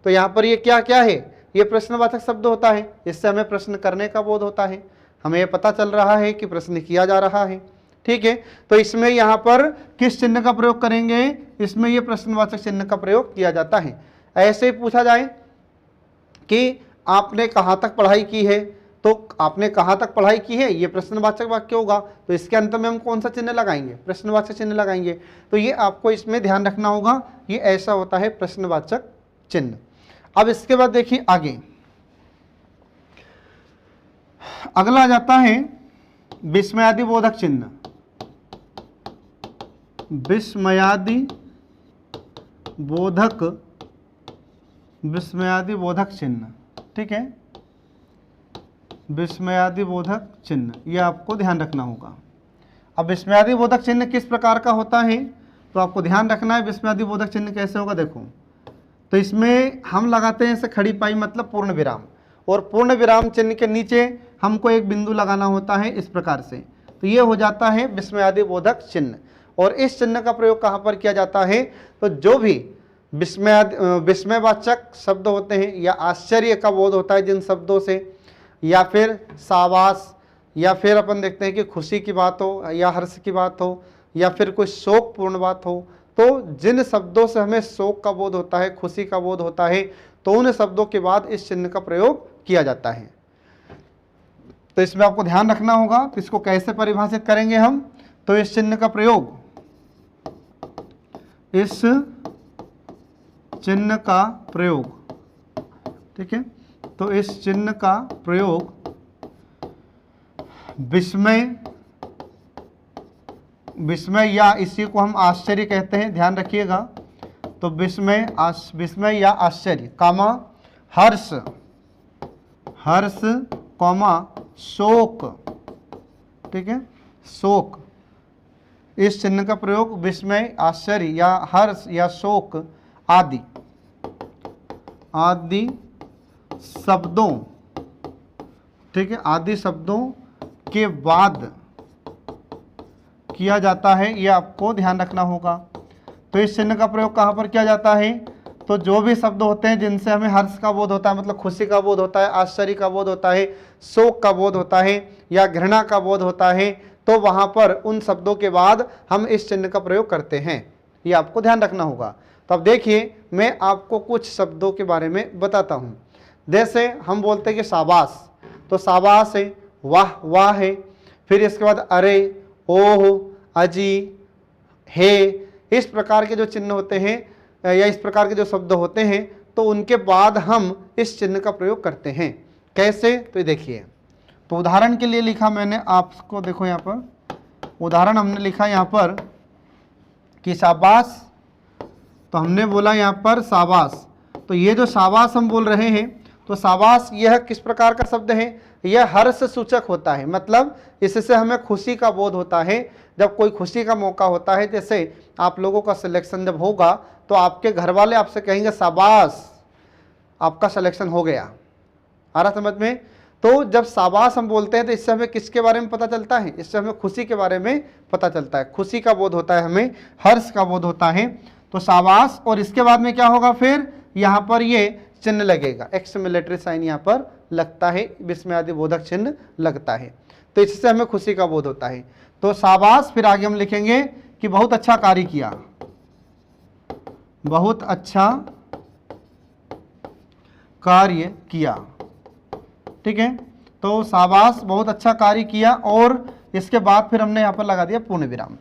तो यहाँ पर ये क्या क्या है, ये प्रश्नवाचक शब्द होता है, इससे हमें प्रश्न करने का बोध होता है, हमें ये पता चल रहा है कि प्रश्न किया जा रहा है। ठीक है, तो इसमें यहाँ पर किस चिन्ह का प्रयोग करेंगे, इसमें ये प्रश्नवाचक चिन्ह का प्रयोग किया जाता है। ऐसे ही पूछा जाए कि आपने कहाँ तक पढ़ाई की है, तो आपने कहाँ तक पढ़ाई की है, ये प्रश्नवाचक वाक्य होगा, तो इसके अंत में हम कौन सा चिन्ह लगाएंगे, प्रश्नवाचक चिन्ह लगाएंगे। तो ये आपको इसमें ध्यान रखना होगा, ये ऐसा होता है प्रश्नवाचक चिन्ह। अब इसके बाद देखिए आगे अगला आ जाता है विस्मयादि बोधक चिन्ह। विस्मयादि बोधक चिन्ह, ठीक है, विस्मयादि बोधक चिन्ह, ये आपको ध्यान रखना होगा। अब विस्मयादि बोधक चिन्ह किस प्रकार का होता है, तो आपको ध्यान रखना है विस्मयादि बोधक चिन्ह कैसे होगा। देखो, तो इसमें हम लगाते हैं ऐसे खड़ी पाई मतलब पूर्ण विराम, और पूर्ण विराम चिन्ह के नीचे हमको एक बिंदु लगाना होता है इस प्रकार से, तो ये हो जाता है विस्मयादि बोधक चिन्ह। और इस चिन्ह का प्रयोग कहाँ पर किया जाता है, तो जो भी विस्मयवाचक शब्द होते हैं या आश्चर्य का बोध होता है जिन शब्दों से, या फिर सावास, या फिर अपन देखते हैं कि खुशी की बात हो या हर्ष की बात हो या फिर कोई शोकपूर्ण बात हो, तो जिन शब्दों से हमें शोक का बोध होता है, खुशी का बोध होता है, तो उन शब्दों के बाद इस चिन्ह का प्रयोग किया जाता है। तो इसमें आपको ध्यान रखना होगा। तो इसको कैसे परिभाषित करेंगे हम, तो इस चिन्ह का प्रयोग, ठीक है, तो इस चिन्ह का प्रयोग विस्मय या इसी को हम आश्चर्य कहते हैं, ध्यान रखिएगा। तो विस्मय या आश्चर्य, कामा हर्ष कॉमा शोक, ठीक है, शोक। इस चिन्ह का प्रयोग विस्मय, आश्चर्य या हर्ष या शोक आदि शब्दों, ठीक है, आदि शब्दों के बाद किया जाता है, ये आपको ध्यान रखना होगा। तो इस चिन्ह का प्रयोग कहाँ पर किया जाता है? तो जो भी शब्द होते हैं जिनसे हमें हर्ष का बोध होता है, मतलब खुशी का बोध होता है, आश्चर्य का बोध होता है, शोक का बोध होता है या घृणा का बोध होता है, तो वहाँ पर उन शब्दों के बाद हम इस चिन्ह का प्रयोग करते हैं, ये आपको ध्यान रखना होगा। तो अब देखिए, मैं आपको कुछ शब्दों के बारे में बताता हूँ। जैसे हम बोलते हैं कि शाबाश, तो शाबाश है, वाह वाह है, फिर इसके बाद अरे, ओह, अजी, हे, इस प्रकार के जो चिन्ह होते हैं या इस प्रकार के जो शब्द होते हैं, तो उनके बाद हम इस चिन्ह का प्रयोग करते हैं। कैसे? तो ये देखिए, तो उदाहरण के लिए लिखा मैंने आपको, देखो यहाँ पर उदाहरण हमने लिखा यहाँ पर कि शाबाश, तो हमने बोला यहाँ पर शाबाश, तो ये जो शाबाश हम बोल रहे हैं, तो शाबाश यह किस प्रकार का शब्द है? यह हर्ष सूचक होता है, मतलब इससे हमें खुशी का बोध होता है। जब कोई खुशी का मौका होता है, जैसे आप लोगों का सिलेक्शन जब होगा तो आपके घर वाले आपसे कहेंगे शाबाश, आपका सिलेक्शन हो गया। आ रहा समझ में? तो जब शाबाश हम बोलते हैं तो इससे हमें किसके बारे में पता चलता है? इससे हमें खुशी के बारे में पता चलता है, खुशी का बोध होता है, हमें हर्ष का बोध होता है। तो शाबाश, और इसके बाद में क्या होगा? फिर यहाँ पर ये चिन्ह लगेगा, एक्सक्लेमेटरी साइन यहाँ पर लगता है, विस्मयादि बोधक चिन्ह लगता है, तो इससे हमें खुशी का बोध होता है। तो शाबाश, फिर आगे हम लिखेंगे कि बहुत अच्छा कार्य किया, बहुत अच्छा कार्य किया, ठीक है। तो शाबाश, बहुत अच्छा कार्य किया, और इसके बाद फिर हमने यहाँ पर लगा दिया पूर्ण विराम।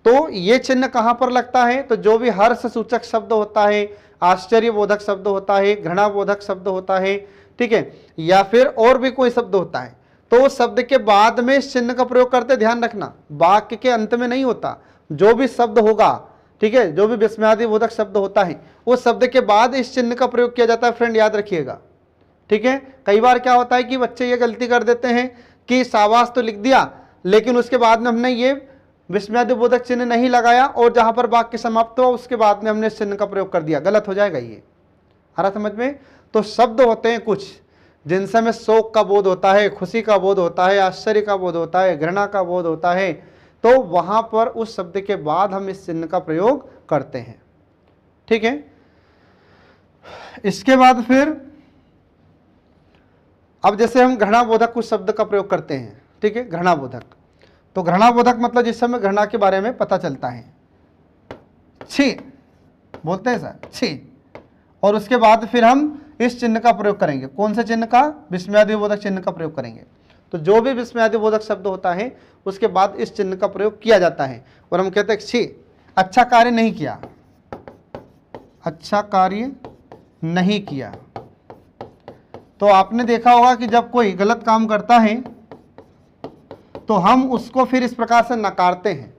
तो ये चिन्ह कहाँ पर लगता है? तो जो भी हर्ष सूचक शब्द होता है, आश्चर्य बोधक शब्द होता है, घृणा बोधक शब्द होता है, ठीक है, या फिर और भी कोई शब्द होता है, तो उस शब्द के बाद में इस चिन्ह का प्रयोग करते, ध्यान रखना, वाक्य के अंत में नहीं होता। जो भी शब्द होगा, ठीक है, जो भी विस्मयादि बोधक शब्द होता है, उस शब्द के बाद इस चिन्ह का प्रयोग किया जाता है। फ्रेंड याद रखिएगा, ठीक है। कई बार क्या होता है कि बच्चे ये गलती कर देते हैं कि शाबाश तो लिख दिया, लेकिन उसके बाद में हमने ये विस्मयादि बोधक चिन्ह नहीं लगाया, और जहां पर वाक्य समाप्त हुआ उसके बाद में हमने इस चिन्ह का प्रयोग कर दिया, गलत हो जाएगा ये। आ रहा समझ में? तो शब्द होते हैं कुछ जिनसे हमें शोक का बोध होता है, खुशी का बोध होता है, आश्चर्य का बोध होता है, घृणा का बोध होता है, तो वहां पर उस शब्द के बाद हम इस चिन्ह का प्रयोग करते हैं, ठीक है। इसके बाद फिर अब जैसे हम घृणा बोधक कुछ शब्द का प्रयोग करते हैं, ठीक है, घृणा बोधक। तो घृणा बोधक मतलब जिस समय घृणा के बारे में पता चलता है, छी बोलते हैं सर, छी, और उसके बाद फिर हम इस चिन्ह का प्रयोग करेंगे। कौन से चिन्ह का? विस्मयादि बोधक चिन्ह का प्रयोग करेंगे। तो जो भी विस्मयादि बोधक शब्द होता है उसके बाद इस चिन्ह का प्रयोग किया जाता है, और हम कहते हैं छी, अच्छा कार्य नहीं किया, अच्छा कार्य नहीं किया। तो आपने देखा होगा कि जब कोई गलत काम करता है तो हम उसको फिर इस प्रकार से नकारते हैं,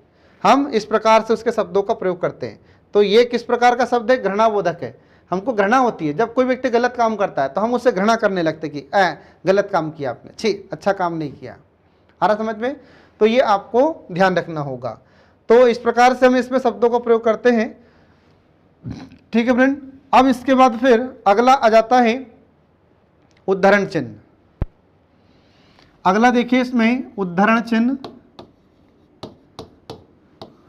हम इस प्रकार से उसके शब्दों का प्रयोग करते हैं। तो ये किस प्रकार का शब्द है? घृणा बोधक है। हमको घृणा होती है जब कोई व्यक्ति गलत काम करता है, तो हम उससे घृणा करने लगते कि गलत काम किया आपने, छी, अच्छा काम नहीं किया। आ रहा समझ में? तो ये आपको ध्यान रखना होगा। तो इस प्रकार से हम इसमें शब्दों का प्रयोग करते हैं, ठीक है फ्रेंड। अब इसके बाद फिर अगला आ जाता है उद्धरण चिन्ह। अगला देखिए इसमें उद्धरण चिन्ह,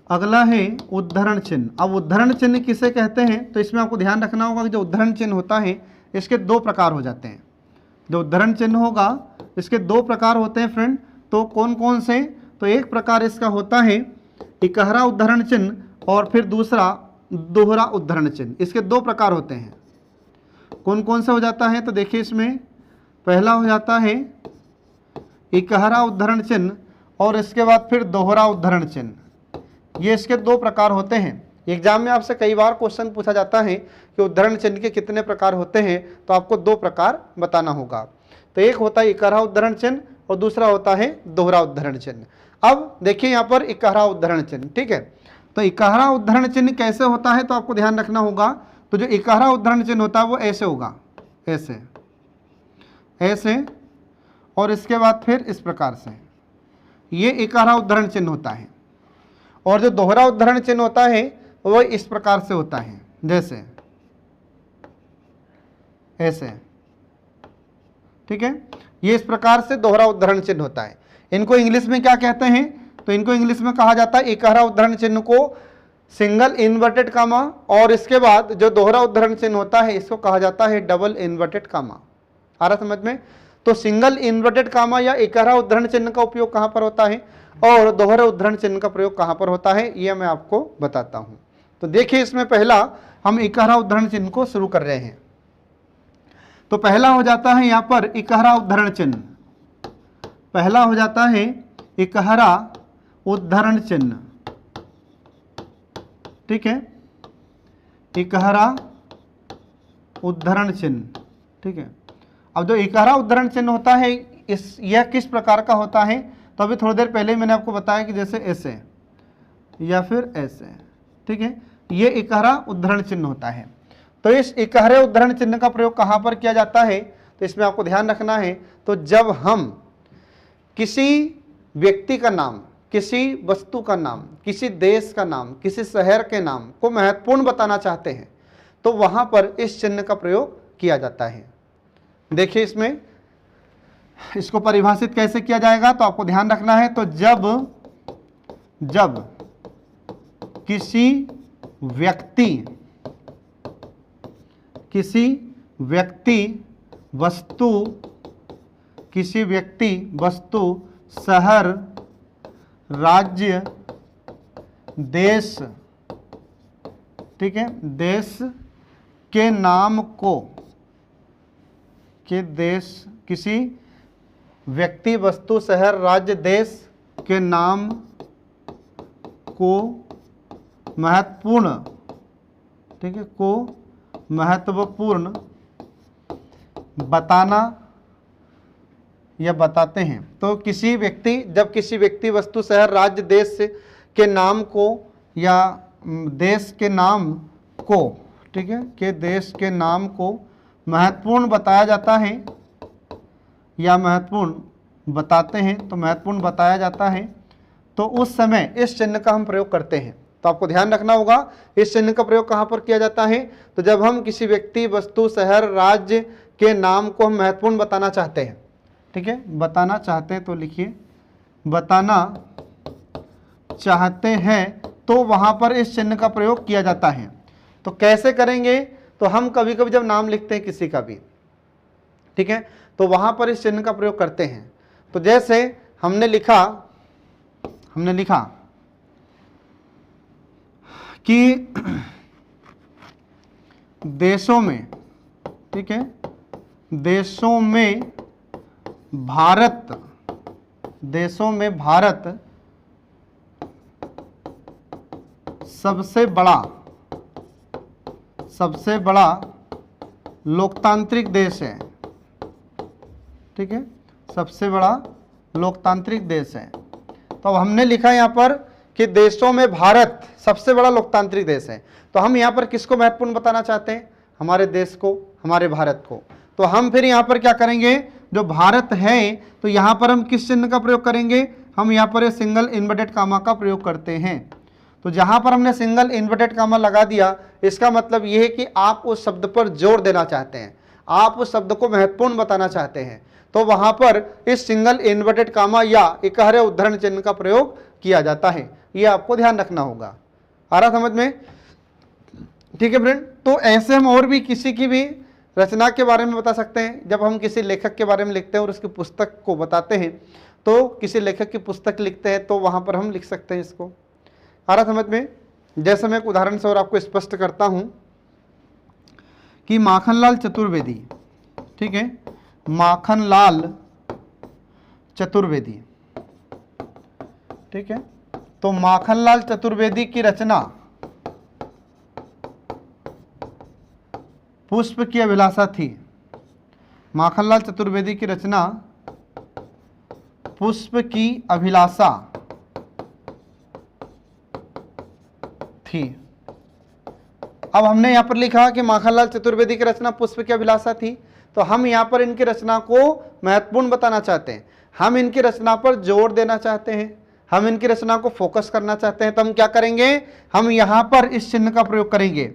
अगला है उद्धरण चिन्ह। अब उद्धरण चिन्ह किसे कहते हैं? तो इसमें आपको ध्यान रखना होगा कि जो उद्धरण चिन्ह होता है इसके दो प्रकार हो जाते हैं। जो उद्धरण चिन्ह होगा इसके दो प्रकार होते हैं फ्रेंड। तो कौन कौन से? तो एक प्रकार इसका होता है इकहरा उद्धरण चिन्ह, और फिर दूसरा दोहरा उद्धरण चिन्ह। इसके दो प्रकार होते हैं। कौन कौन से हो जाता है? तो देखिए इसमें पहला हो जाता है इकहरा उद्धरण चिन्ह, और इसके बाद फिर दोहरा उद्धरण चिन्ह। ये इसके दो प्रकार होते हैं। एग्जाम में आपसे कई बार क्वेश्चन पूछा जाता है कि उद्धरण चिन्ह के कितने प्रकार होते हैं, तो आपको दो प्रकार बताना होगा। तो एक होता है इकहरा उद्धरण चिन्ह और दूसरा होता है दोहरा उद्धरण चिन्ह। अब देखिए यहाँ पर इकहरा उद्धरण चिन्ह, ठीक है। तो इकहरा उद्धरण चिन्ह कैसे होता है, तो आपको ध्यान रखना होगा। तो जो इकहरा उद्धरण चिन्ह होता है वो ऐसे होगा, ऐसे ऐसे, और इसके बाद फिर इस प्रकार से, ये इकहरा उद्धरण चिन्ह होता है। और जो दोहरा उद्धरण चिन्ह होता है वो इस प्रकार से होता है, जैसे ऐसे, ठीक है। ये इस प्रकार से दोहरा उद्धरण चिन्ह होता है। इनको इंग्लिश में क्या कहते हैं, तो इनको इंग्लिश में कहा जाता है, इकहरा उद्धरण चिन्ह को सिंगल इन्वर्टेड कामा, और इसके बाद जो दोहरा उद्धरण चिन्ह होता है इसको कहा जाता है डबल इन्वर्टेड कामा। आ रहा समझ में? तो सिंगल इन्वर्टेड कामा या इकहरा उद्धरण चिन्ह का उपयोग कहां पर होता है और दोहरे उद्धरण चिन्ह का प्रयोग कहां पर होता है, यह मैं आपको बताता हूं। तो देखिए, इसमें पहला हम इकहरा उद्धरण चिन्ह को शुरू कर रहे हैं। तो पहला हो जाता है यहां पर इकहरा उद्धरण चिन्ह, पहला हो जाता है इकहरा उद्धरण चिन्ह, ठीक है, इकहरा उद्धरण चिन्ह, ठीक है। अब जो इकहरा उद्धरण चिन्ह होता है यह किस प्रकार का होता है, तो अभी थोड़ी देर पहले ही मैंने आपको बताया कि जैसे ऐसे या फिर ऐसे, ठीक है, ये इकहरा उद्धरण चिन्ह होता है। तो इस इकहरे उद्धरण चिन्ह का प्रयोग कहां पर किया जाता है, तो इसमें आपको ध्यान रखना है, तो जब हम किसी व्यक्ति का नाम, किसी वस्तु का नाम, किसी देश का नाम, किसी शहर के नाम को महत्वपूर्ण बताना चाहते हैं तो वहां पर इस चिन्ह का प्रयोग किया जाता है। देखिए, इसमें इसको परिभाषित कैसे किया जाएगा, तो आपको ध्यान रखना है, तो जब किसी व्यक्ति वस्तु शहर राज्य देश, ठीक है, देश के नाम को, किसी व्यक्ति वस्तु शहर राज्य देश के नाम को महत्वपूर्ण, ठीक है, को महत्वपूर्ण बताना या बताते हैं। तो किसी व्यक्ति, जब किसी व्यक्ति वस्तु शहर राज्य देश के नाम को या देश के नाम को, ठीक है, के देश के नाम को महत्वपूर्ण बताया जाता है या महत्वपूर्ण बताते हैं, तो महत्वपूर्ण बताया जाता है, तो उस समय इस चिन्ह का हम प्रयोग करते हैं। तो आपको ध्यान रखना होगा, इस चिन्ह का प्रयोग कहाँ पर किया जाता है, तो जब हम किसी व्यक्ति वस्तु शहर राज्य के नाम को हम महत्वपूर्ण बताना चाहते हैं, ठीक है, बताना चाहते हैं, तो लिखिए बताना चाहते हैं, तो वहाँ पर इस चिन्ह का प्रयोग किया जाता है। तो कैसे करेंगे, तो हम कभी कभी जब नाम लिखते हैं किसी का भी, ठीक है, तो वहाँ पर इस चिन्ह का प्रयोग करते हैं। तो जैसे हमने लिखा कि देशों में, ठीक है, देशों में भारत सबसे बड़ा लोकतांत्रिक देश है, ठीक है, सबसे बड़ा लोकतांत्रिक देश है। तो अब हमने लिखा यहाँ पर कि देशों में भारत सबसे बड़ा लोकतांत्रिक देश है, तो हम यहाँ पर किसको महत्वपूर्ण बताना चाहते हैं, हमारे देश को, हमारे भारत को। तो हम फिर यहाँ पर क्या करेंगे, जो भारत है तो यहाँ पर हम किस चिन्ह का प्रयोग करेंगे, हम यहाँ पर सिंगल इन्वर्टेड कामा का प्रयोग करते हैं। तो जहाँ पर हमने सिंगल इन्वर्टेड कामा लगा दिया, इसका मतलब ये है कि आप उस शब्द पर जोर देना चाहते हैं, आप उस शब्द को महत्वपूर्ण बताना चाहते हैं, तो वहाँ पर इस सिंगल इन्वर्टेड कामा या इकहरे उद्धरण चिन्ह का प्रयोग किया जाता है। ये आपको ध्यान रखना होगा। आ रहा समझ में? ठीक है फ्रेंड। तो ऐसे हम और भी किसी की भी रचना के बारे में बता सकते हैं। जब हम किसी लेखक के बारे में लिखते हैं और उसकी पुस्तक को बताते हैं, तो किसी लेखक की पुस्तक लिखते हैं तो वहाँ पर हम लिख सकते हैं इसको। आ रहा समझ में? जैसे मैं एक उदाहरण से और आपको स्पष्ट करता हूँ कि माखनलाल चतुर्वेदी, ठीक है, माखनलाल चतुर्वेदी, ठीक है, तो माखनलाल चतुर्वेदी की रचना पुष्प की अभिलाषा थी। माखनलाल चतुर्वेदी की रचना पुष्प की अभिलाषा थी। अब हमने यहां पर लिखा कि माखनलाल चतुर्वेदी की रचना पुष्प की अभिलाषा थी, तो हम यहाँ पर इनकी रचना को महत्वपूर्ण बताना चाहते हैं, हम इनकी रचना पर जोर देना चाहते हैं, हम इनकी रचना को फोकस करना चाहते हैं, तो हम क्या करेंगे, हम यहाँ पर इस चिन्ह का प्रयोग करेंगे।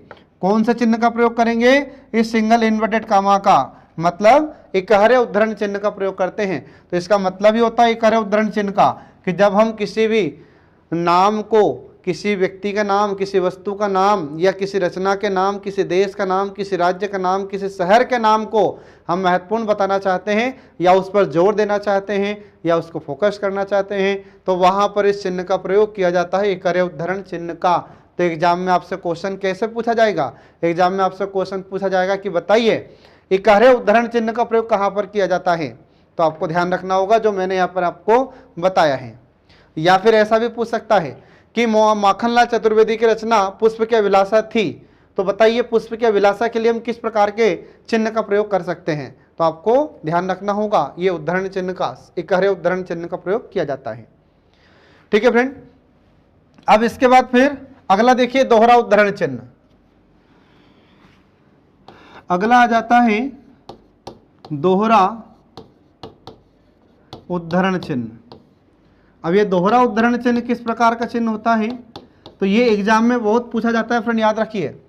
कौन से चिन्ह का प्रयोग करेंगे, इस सिंगल इन्वर्टेड कामा का, मतलब इकहरे उद्धरण चिन्ह का प्रयोग करते हैं। तो इसका मतलब ही होता है इकहरे उद्धरण चिन्ह का कि जब हम किसी भी नाम को, किसी व्यक्ति का नाम, किसी वस्तु का नाम, या किसी रचना के नाम, किसी देश का नाम, किसी राज्य का नाम, किसी शहर के नाम को हम महत्वपूर्ण बताना चाहते हैं, या उस पर जोर देना चाहते हैं, या उसको फोकस करना चाहते हैं, तो वहाँ पर इस चिन्ह का प्रयोग किया जाता है, इकहरे उद्धरण चिन्ह का। तो एग्जाम में आपसे क्वेश्चन कैसे पूछा जाएगा, एग्जाम में आपसे क्वेश्चन पूछा जाएगा कि बताइए इकहरे उद्धरण चिन्ह का प्रयोग कहाँ पर किया जाता है। तो आपको ध्यान रखना होगा जो मैंने यहाँ पर आपको बताया है। या फिर ऐसा भी पूछ सकता है कि माखनलाल चतुर्वेदी की रचना पुष्प की अभिलाषा थी, तो बताइए पुष्प की अभिलाषा के लिए हम किस प्रकार के चिन्ह का प्रयोग कर सकते हैं। तो आपको ध्यान रखना होगा ये उद्धरण चिन्ह का, इकहरे उद्धरण चिन्ह का प्रयोग किया जाता है। ठीक है फ्रेंड, अब इसके बाद फिर अगला देखिए दोहरा उद्धरण चिन्ह। अगला आ जाता है दोहरा उद्धरण चिन्ह। अब ये दोहरा उद्धरण चिन्ह किस प्रकार का चिन्ह होता है, तो ये एग्जाम में बहुत पूछा जाता है फ्रेंड, याद रखिए।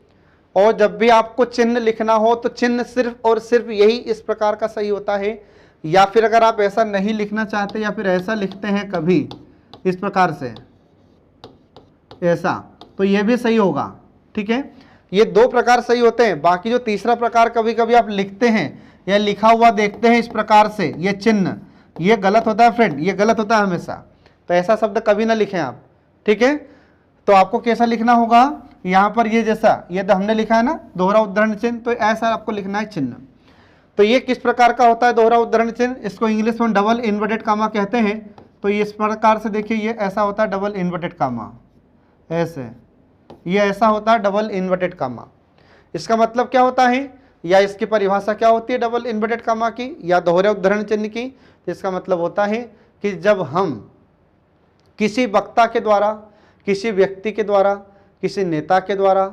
और जब भी आपको चिन्ह लिखना हो तो चिन्ह सिर्फ और सिर्फ यही इस प्रकार का सही होता है, या फिर अगर आप ऐसा नहीं लिखना चाहते या फिर ऐसा लिखते हैं कभी इस प्रकार से ऐसा, तो ये भी सही होगा। ठीक है, ये दो प्रकार सही होते हैं, बाकी जो तीसरा प्रकार कभी कभी आप लिखते हैं या लिखा हुआ देखते हैं इस प्रकार से ये चिन्ह, ये गलत होता है फ्रेंड, ये गलत होता है हमेशा। तो ऐसा शब्द कभी ना लिखें आप। ठीक है, तो आपको कैसा लिखना होगा, यहाँ पर ये जैसा ये हमने लिखा है ना दोहरा उद्धरण चिन्ह, तो ऐसा आपको लिखना है चिन्ह। तो ये किस प्रकार का होता है दोहरा उद्धरण चिन्ह, इसको इंग्लिश में डबल इन्वर्टेड कामा कहते हैं। तो ये इस प्रकार से देखिए, ये ऐसा होता है डबल इन्वर्टेड कामा, ऐसे ये ऐसा होता है डबल इन्वर्टेड कामा। इसका मतलब क्या होता है, या इसकी परिभाषा क्या होती है डबल इन्वर्टेड कामा की या दोहरे उद्धरण चिन्ह की। तो इसका मतलब होता है कि जब हम किसी वक्ता के द्वारा, किसी व्यक्ति के द्वारा, किसी नेता के द्वारा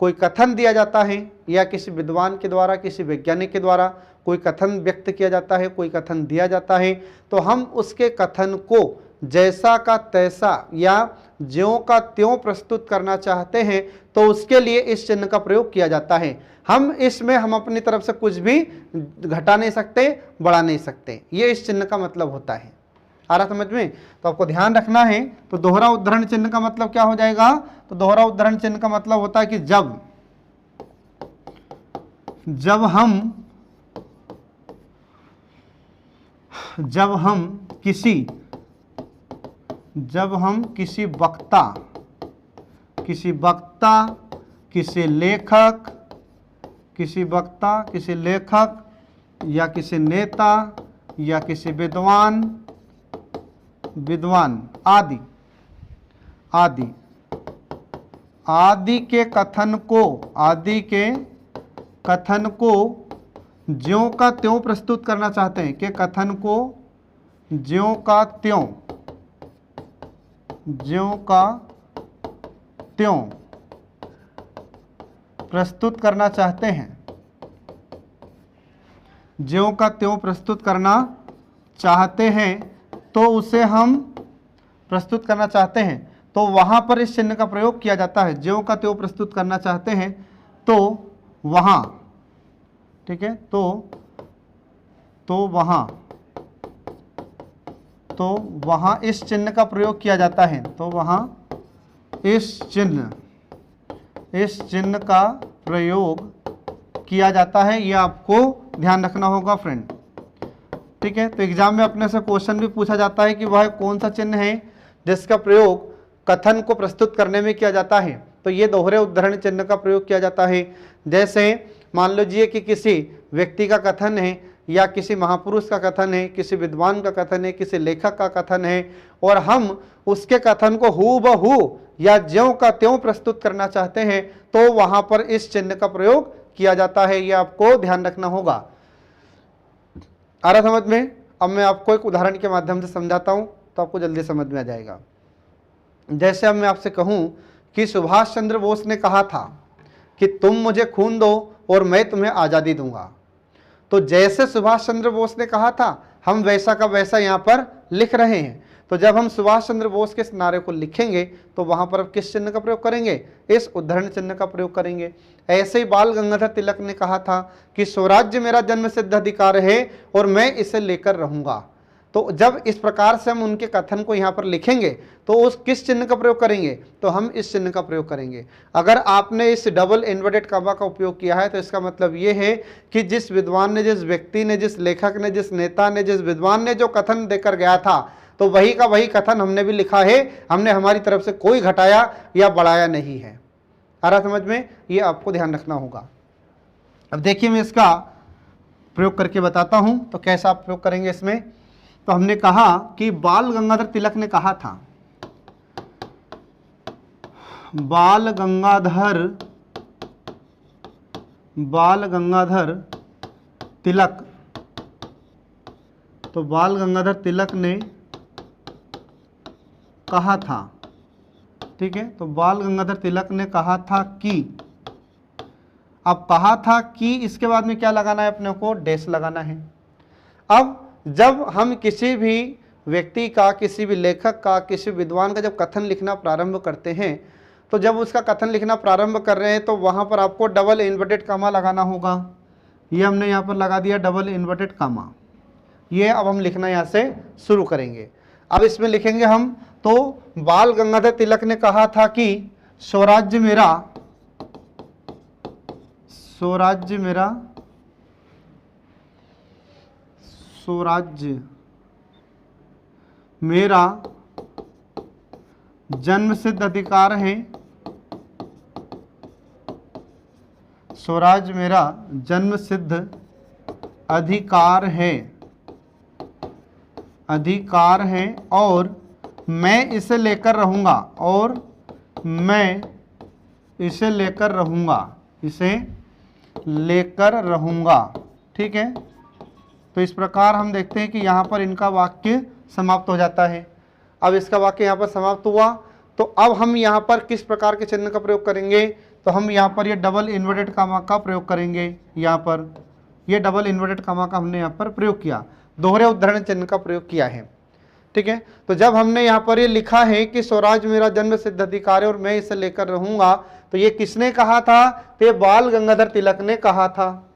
कोई कथन दिया जाता है, या किसी विद्वान के द्वारा, किसी वैज्ञानिक के द्वारा कोई कथन व्यक्त किया जाता है, कोई कथन दिया जाता है, तो हम उसके कथन को जैसा का तैसा या ज्यों का त्यों प्रस्तुत करना चाहते हैं, तो उसके लिए इस चिन्ह का प्रयोग किया जाता है। हम इसमें हम अपनी तरफ से कुछ भी घटा नहीं सकते, बढ़ा नहीं सकते, ये इस चिन्ह का मतलब होता है। आ रहा समझ में। तो आपको ध्यान रखना है। तो दोहरा उद्धरण चिन्ह का मतलब क्या हो जाएगा, तो दोहरा उद्धरण चिन्ह का मतलब होता है कि जब हम किसी वक्ता, किसी लेखक या किसी नेता या किसी विद्वान आदि के कथन को ज्यों का त्यों प्रस्तुत करना चाहते हैं, के कथन को ज्यों का त्यों प्रस्तुत करना चाहते हैं, ज्यों का त्यों प्रस्तुत करना चाहते हैं, तो उसे हम प्रस्तुत करना चाहते हैं, तो वहाँ पर इस चिन्ह का प्रयोग किया जाता है। ज्यों का त्यों प्रस्तुत करना चाहते हैं तो वहाँ, ठीक है, तो वहाँ इस चिन्ह का प्रयोग किया जाता है। तो वहाँ इस चिन्ह का प्रयोग किया जाता है, ये आपको ध्यान रखना होगा फ्रेंड। ठीक है, तो एग्जाम में अपने से क्वेश्चन भी पूछा जाता है कि वह कौन सा चिन्ह है जिसका प्रयोग कथन को प्रस्तुत करने में किया जाता है। तो ये दोहरे उद्धरण चिन्ह का प्रयोग किया जाता है। जैसे मान लीजिए कि किसी व्यक्ति का कथन है, या किसी महापुरुष का कथन है, किसी विद्वान का कथन है, किसी लेखक का कथन है, और हम उसके कथन को हूबहू या ज्यों का त्यों प्रस्तुत करना चाहते हैं, तो वहां पर इस चिन्ह का प्रयोग किया जाता है। ये आपको ध्यान रखना होगा। आ रहा समझ में। अब मैं आपको एक उदाहरण के माध्यम से समझाता हूं, तो आपको जल्दी समझ में आ जाएगा। जैसे अब मैं आपसे कहूं कि सुभाष चंद्र बोस ने कहा था कि तुम मुझे खून दो और मैं तुम्हें आज़ादी दूंगा, तो जैसे सुभाष चंद्र बोस ने कहा था हम वैसा का वैसा यहाँ पर लिख रहे हैं। तो जब हम सुभाष चंद्र बोस के इस नारे को लिखेंगे तो वहां पर अब किस चिन्ह का प्रयोग करेंगे, इस उद्धरण चिन्ह का प्रयोग करेंगे। ऐसे ही बाल गंगाधर तिलक ने कहा था कि स्वराज्य मेरा जन्म सिद्ध अधिकार है और मैं इसे लेकर रहूंगा। तो जब इस प्रकार से हम उनके कथन को यहाँ पर लिखेंगे तो उस किस चिन्ह का प्रयोग करेंगे, तो हम इस चिन्ह का प्रयोग करेंगे। अगर आपने इस डबल इन्वर्टेड कॉमा का उपयोग किया है तो इसका मतलब ये है कि जिस विद्वान ने, जिस व्यक्ति ने, जिस लेखक ने, जिस नेता ने, जिस विद्वान ने जो कथन देकर गया था तो वही का वही कथन हमने भी लिखा है। हमने हमारी तरफ से कोई घटाया या बढ़ाया नहीं है। आ रहा समझ में, ये आपको ध्यान रखना होगा। अब देखिए मैं इसका प्रयोग करके बताता हूं तो कैसा आप प्रयोग करेंगे इसमें। तो हमने कहा कि बाल गंगाधर तिलक ने कहा था, बाल गंगाधर तिलक, तो बाल गंगाधर तिलक ने कहा था, ठीक है। तो बाल गंगाधर तिलक ने कहा था कि, अब कहा था कि इसके बाद में क्या लगाना है अपने को, डैश लगाना है। अब जब हम किसी भी व्यक्ति का, किसी भी लेखक का, किसी विद्वान का जब कथन लिखना प्रारंभ करते हैं तो जब उसका कथन लिखना प्रारंभ कर रहे हैं तो वहां पर आपको डबल इन्वर्टेड कॉमा लगाना होगा। ये हमने यहाँ पर लगा दिया डबल इन्वर्टेड कॉमा। ये अब हम लिखना यहाँ से शुरू करेंगे। अब इसमें लिखेंगे हम, तो बाल गंगाधर तिलक ने कहा था कि स्वराज्य मेरा जन्म सिद्ध अधिकार है, स्वराज्य मेरा जन्म सिद्ध अधिकार है और मैं इसे लेकर रहूंगा, इसे लेकर रहूंगा, ठीक है। तो इस प्रकार हम देखते हैं कि यहाँ पर इनका वाक्य समाप्त हो जाता है। अब इसका वाक्य यहाँ पर समाप्त हुआ तो अब हम यहाँ पर किस प्रकार के चिन्ह का प्रयोग करेंगे, तो हम यहाँ पर ये डबल इन्वर्टेड कॉमा का प्रयोग करेंगे। यहाँ पर ये डबल इन्वर्टेड कॉमा का हमने यहाँ पर प्रयोग किया, दोहरे उद्धरण चिन्ह का प्रयोग किया है, ठीक है। तो जब हमने यहाँ पर ये लिखा है कि स्वराज मेरा जन्म सिद्ध अधिकार है और मैं इसे लेकर रहूंगा, तो ये किसने कहा था, तो ये बाल गंगाधर तिलक ने कहा था।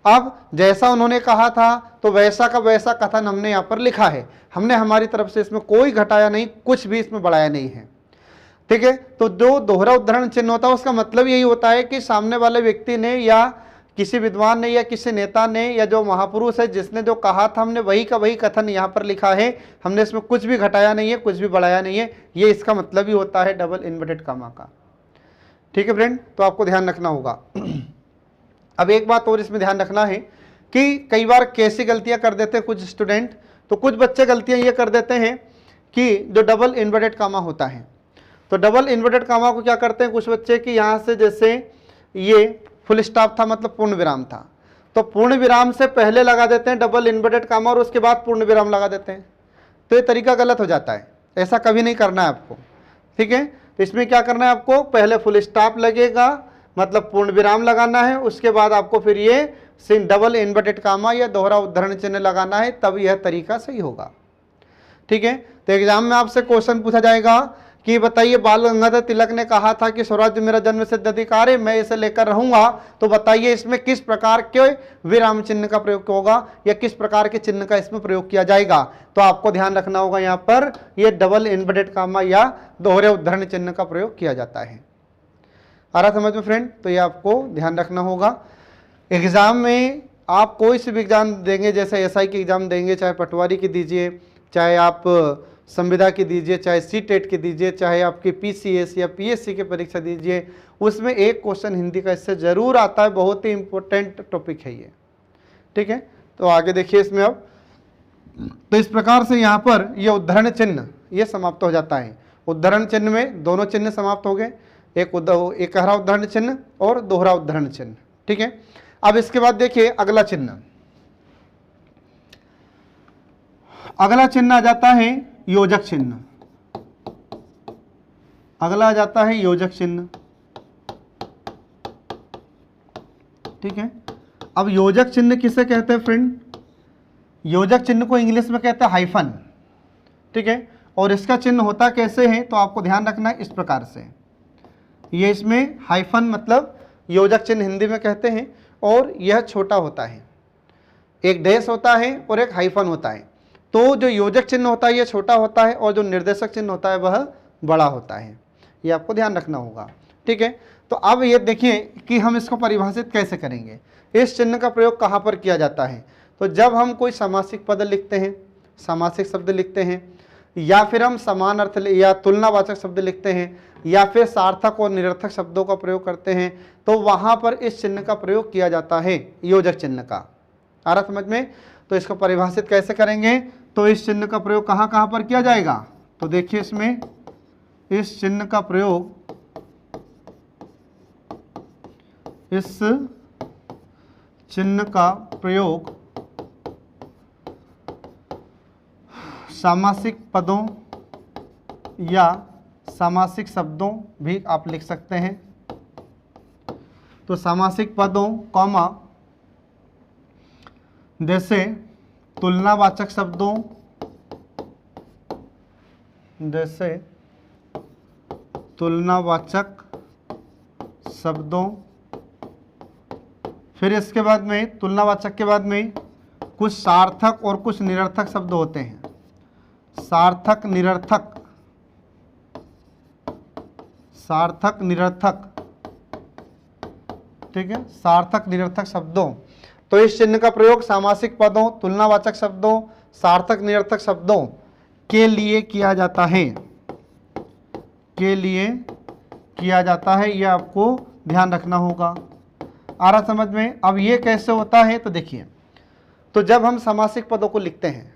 अब जैसा उन्होंने कहा था तो वैसा का वैसा कथन हमने यहाँ पर लिखा है। हमने हमारी तरफ से इसमें कोई घटाया नहीं, कुछ भी इसमें बढ़ाया नहीं है, ठीक है। तो जो दोहरा उद्धरण चिन्ह होता है उसका मतलब यही होता है कि सामने वाले व्यक्ति ने या किसी विद्वान ने या किसी नेता ने या जो महापुरुष है जिसने जो कहा था हमने वही का वही कथन यहाँ पर लिखा है। हमने इसमें कुछ भी घटाया नहीं है, कुछ भी बढ़ाया नहीं है। ये इसका मतलब ही होता है डबल इन्वर्टेड कॉमा का, ठीक है फ्रेंड। तो आपको ध्यान रखना होगा। अब एक बात और इसमें ध्यान रखना है कि कई बार कैसी गलतियां कर देते हैं कुछ स्टूडेंट, तो कुछ बच्चे गलतियां ये कर देते हैं कि जो डबल इन्वर्टेड कॉमा होता है, तो डबल इन्वर्टेड कॉमा को क्या करते हैं कुछ बच्चे कि यहाँ से जैसे ये फुल स्टॉप था मतलब पूर्ण विराम था, तो पूर्ण विराम से पहले लगा देते हैं डबल इन्वर्टेड कॉमा और उसके बाद पूर्ण विराम लगा देते हैं। तो ये तरीका गलत हो जाता है, ऐसा कभी नहीं करना है आपको, ठीक है। तो इसमें क्या करना है आपको, पहले फुल स्टॉप लगेगा मतलब पूर्ण विराम लगाना है, उसके बाद आपको फिर ये डबल इन्वर्टेड कॉमा या दोहरा उद्धरण चिन्ह लगाना है, तब यह तरीका सही होगा, ठीक है। तो एग्जाम में आपसे क्वेश्चन पूछा जाएगा कि बताइए बाल गंगाधर तिलक ने कहा था कि स्वराज्य मेरा जन्म सिद्ध अधिकार है, मैं इसे लेकर रहूंगा, तो बताइए इसमें किस प्रकार के विराम चिन्ह का प्रयोग होगा या किस प्रकार के चिन्ह का इसमें प्रयोग किया जाएगा। तो आपको ध्यान रखना होगा यहाँ पर यह डबल इन्वर्टेड कॉमा या दोहरे उद्धरण चिन्ह का प्रयोग किया जाता है। आ रहा समझ में फ्रेंड, तो ये आपको ध्यान रखना होगा। एग्जाम में आप कोई से भी एग्जाम देंगे, जैसे एसआई की एग्जाम देंगे, चाहे पटवारी की दीजिए, चाहे आप संविदा की दीजिए, चाहे सीटेट की दीजिए, चाहे आपकी पीसीएस या पीएससी की परीक्षा दीजिए, उसमें एक क्वेश्चन हिंदी का इससे जरूर आता है। बहुत ही इंपॉर्टेंट टॉपिक है ये, ठीक है। तो आगे देखिए इसमें अब, तो इस प्रकार से यहाँ पर ये उद्धरण चिन्ह ये समाप्त हो जाता है। उद्धरण चिन्ह में दोनों चिन्ह समाप्त हो गए, एक हरा उद्धरण चिन्ह और दोहरा उद्धरण चिन्ह, ठीक है। अब इसके बाद देखिए अगला चिन्ह, अगला चिन्ह आ जाता है योजक चिन्ह। अगला आ जाता है योजक चिन्ह, ठीक है। अब योजक चिन्ह किसे कहते हैं फ्रेंड? योजक चिन्ह को इंग्लिश में कहते हैं हाइफन, ठीक है। और इसका चिन्ह होता कैसे है तो आपको ध्यान रखना है इस प्रकार से, ये इसमें हाइफन मतलब योजक चिन्ह हिंदी में कहते हैं, और यह छोटा होता है, एक डैश होता है और एक हाइफन होता है। तो जो योजक चिन्ह होता है यह छोटा होता है, और जो निर्देशक चिन्ह होता है वह बड़ा होता है, ये आपको ध्यान रखना होगा, ठीक है। तो अब ये देखिए कि हम इसको परिभाषित कैसे करेंगे। इस चिन्ह का प्रयोग कहाँ पर किया जाता है? तो जब हम कोई समासिक पद लिखते हैं, समासिक शब्द लिखते हैं, या फिर हम समान अर्थ या तुलनावाचक शब्द लिखते हैं, या फिर सार्थक और निरर्थक शब्दों का प्रयोग करते हैं, तो वहाँ पर इस चिन्ह का प्रयोग किया जाता है, योजक चिन्ह का। आ रहा समझ में? तो इसको परिभाषित कैसे करेंगे? तो इस चिन्ह का प्रयोग कहाँ कहाँ पर किया जाएगा? तो देखिए इसमें इस चिन्ह का प्रयोग, इस चिन्ह का प्रयोग सामासिक पदों या सामासिक शब्दों भी आप लिख सकते हैं। तो सामासिक पदों कॉमा जैसे तुलनावाचक शब्दों, जैसे तुलनावाचक शब्दों, फिर इसके बाद में तुलनावाचक के बाद में कुछ सार्थक और कुछ निरर्थक शब्द होते हैं, सार्थक निरर्थक, सार्थक निरर्थक, ठीक है, सार्थक निरर्थक शब्दों। तो इस चिन्ह का प्रयोग सामासिक पदों, तुलनावाचक शब्दों, सार्थक निरर्थक शब्दों के लिए किया जाता है, के लिए किया जाता है, यह आपको ध्यान रखना होगा। आ रहा समझ में? अब ये कैसे होता है तो देखिए, तो जब हम सामासिक पदों को लिखते हैं,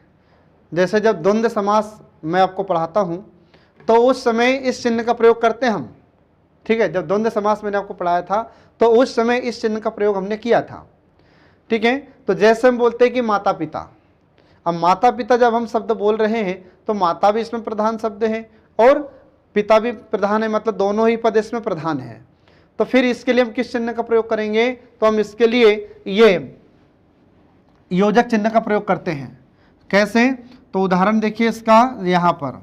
जैसे जब द्वंद्व समास मैं आपको पढ़ाता हूँ तो उस समय इस चिन्ह का प्रयोग करते हैं हम, ठीक है। जब द्वंद्व समास मैंने आपको पढ़ाया था तो उस समय इस चिन्ह का प्रयोग हमने किया था, ठीक है। तो जैसे हम बोलते हैं कि माता पिता, अब माता पिता जब हम शब्द बोल रहे हैं तो माता भी इसमें प्रधान शब्द है और पिता भी प्रधान है, मतलब दोनों ही पद इसमें प्रधान है। तो फिर इसके लिए हम किस चिन्ह का प्रयोग करेंगे? तो हम इसके लिए ये योजक चिन्ह का प्रयोग करते हैं। कैसे? तो उदाहरण देखिए इसका यहाँ पर।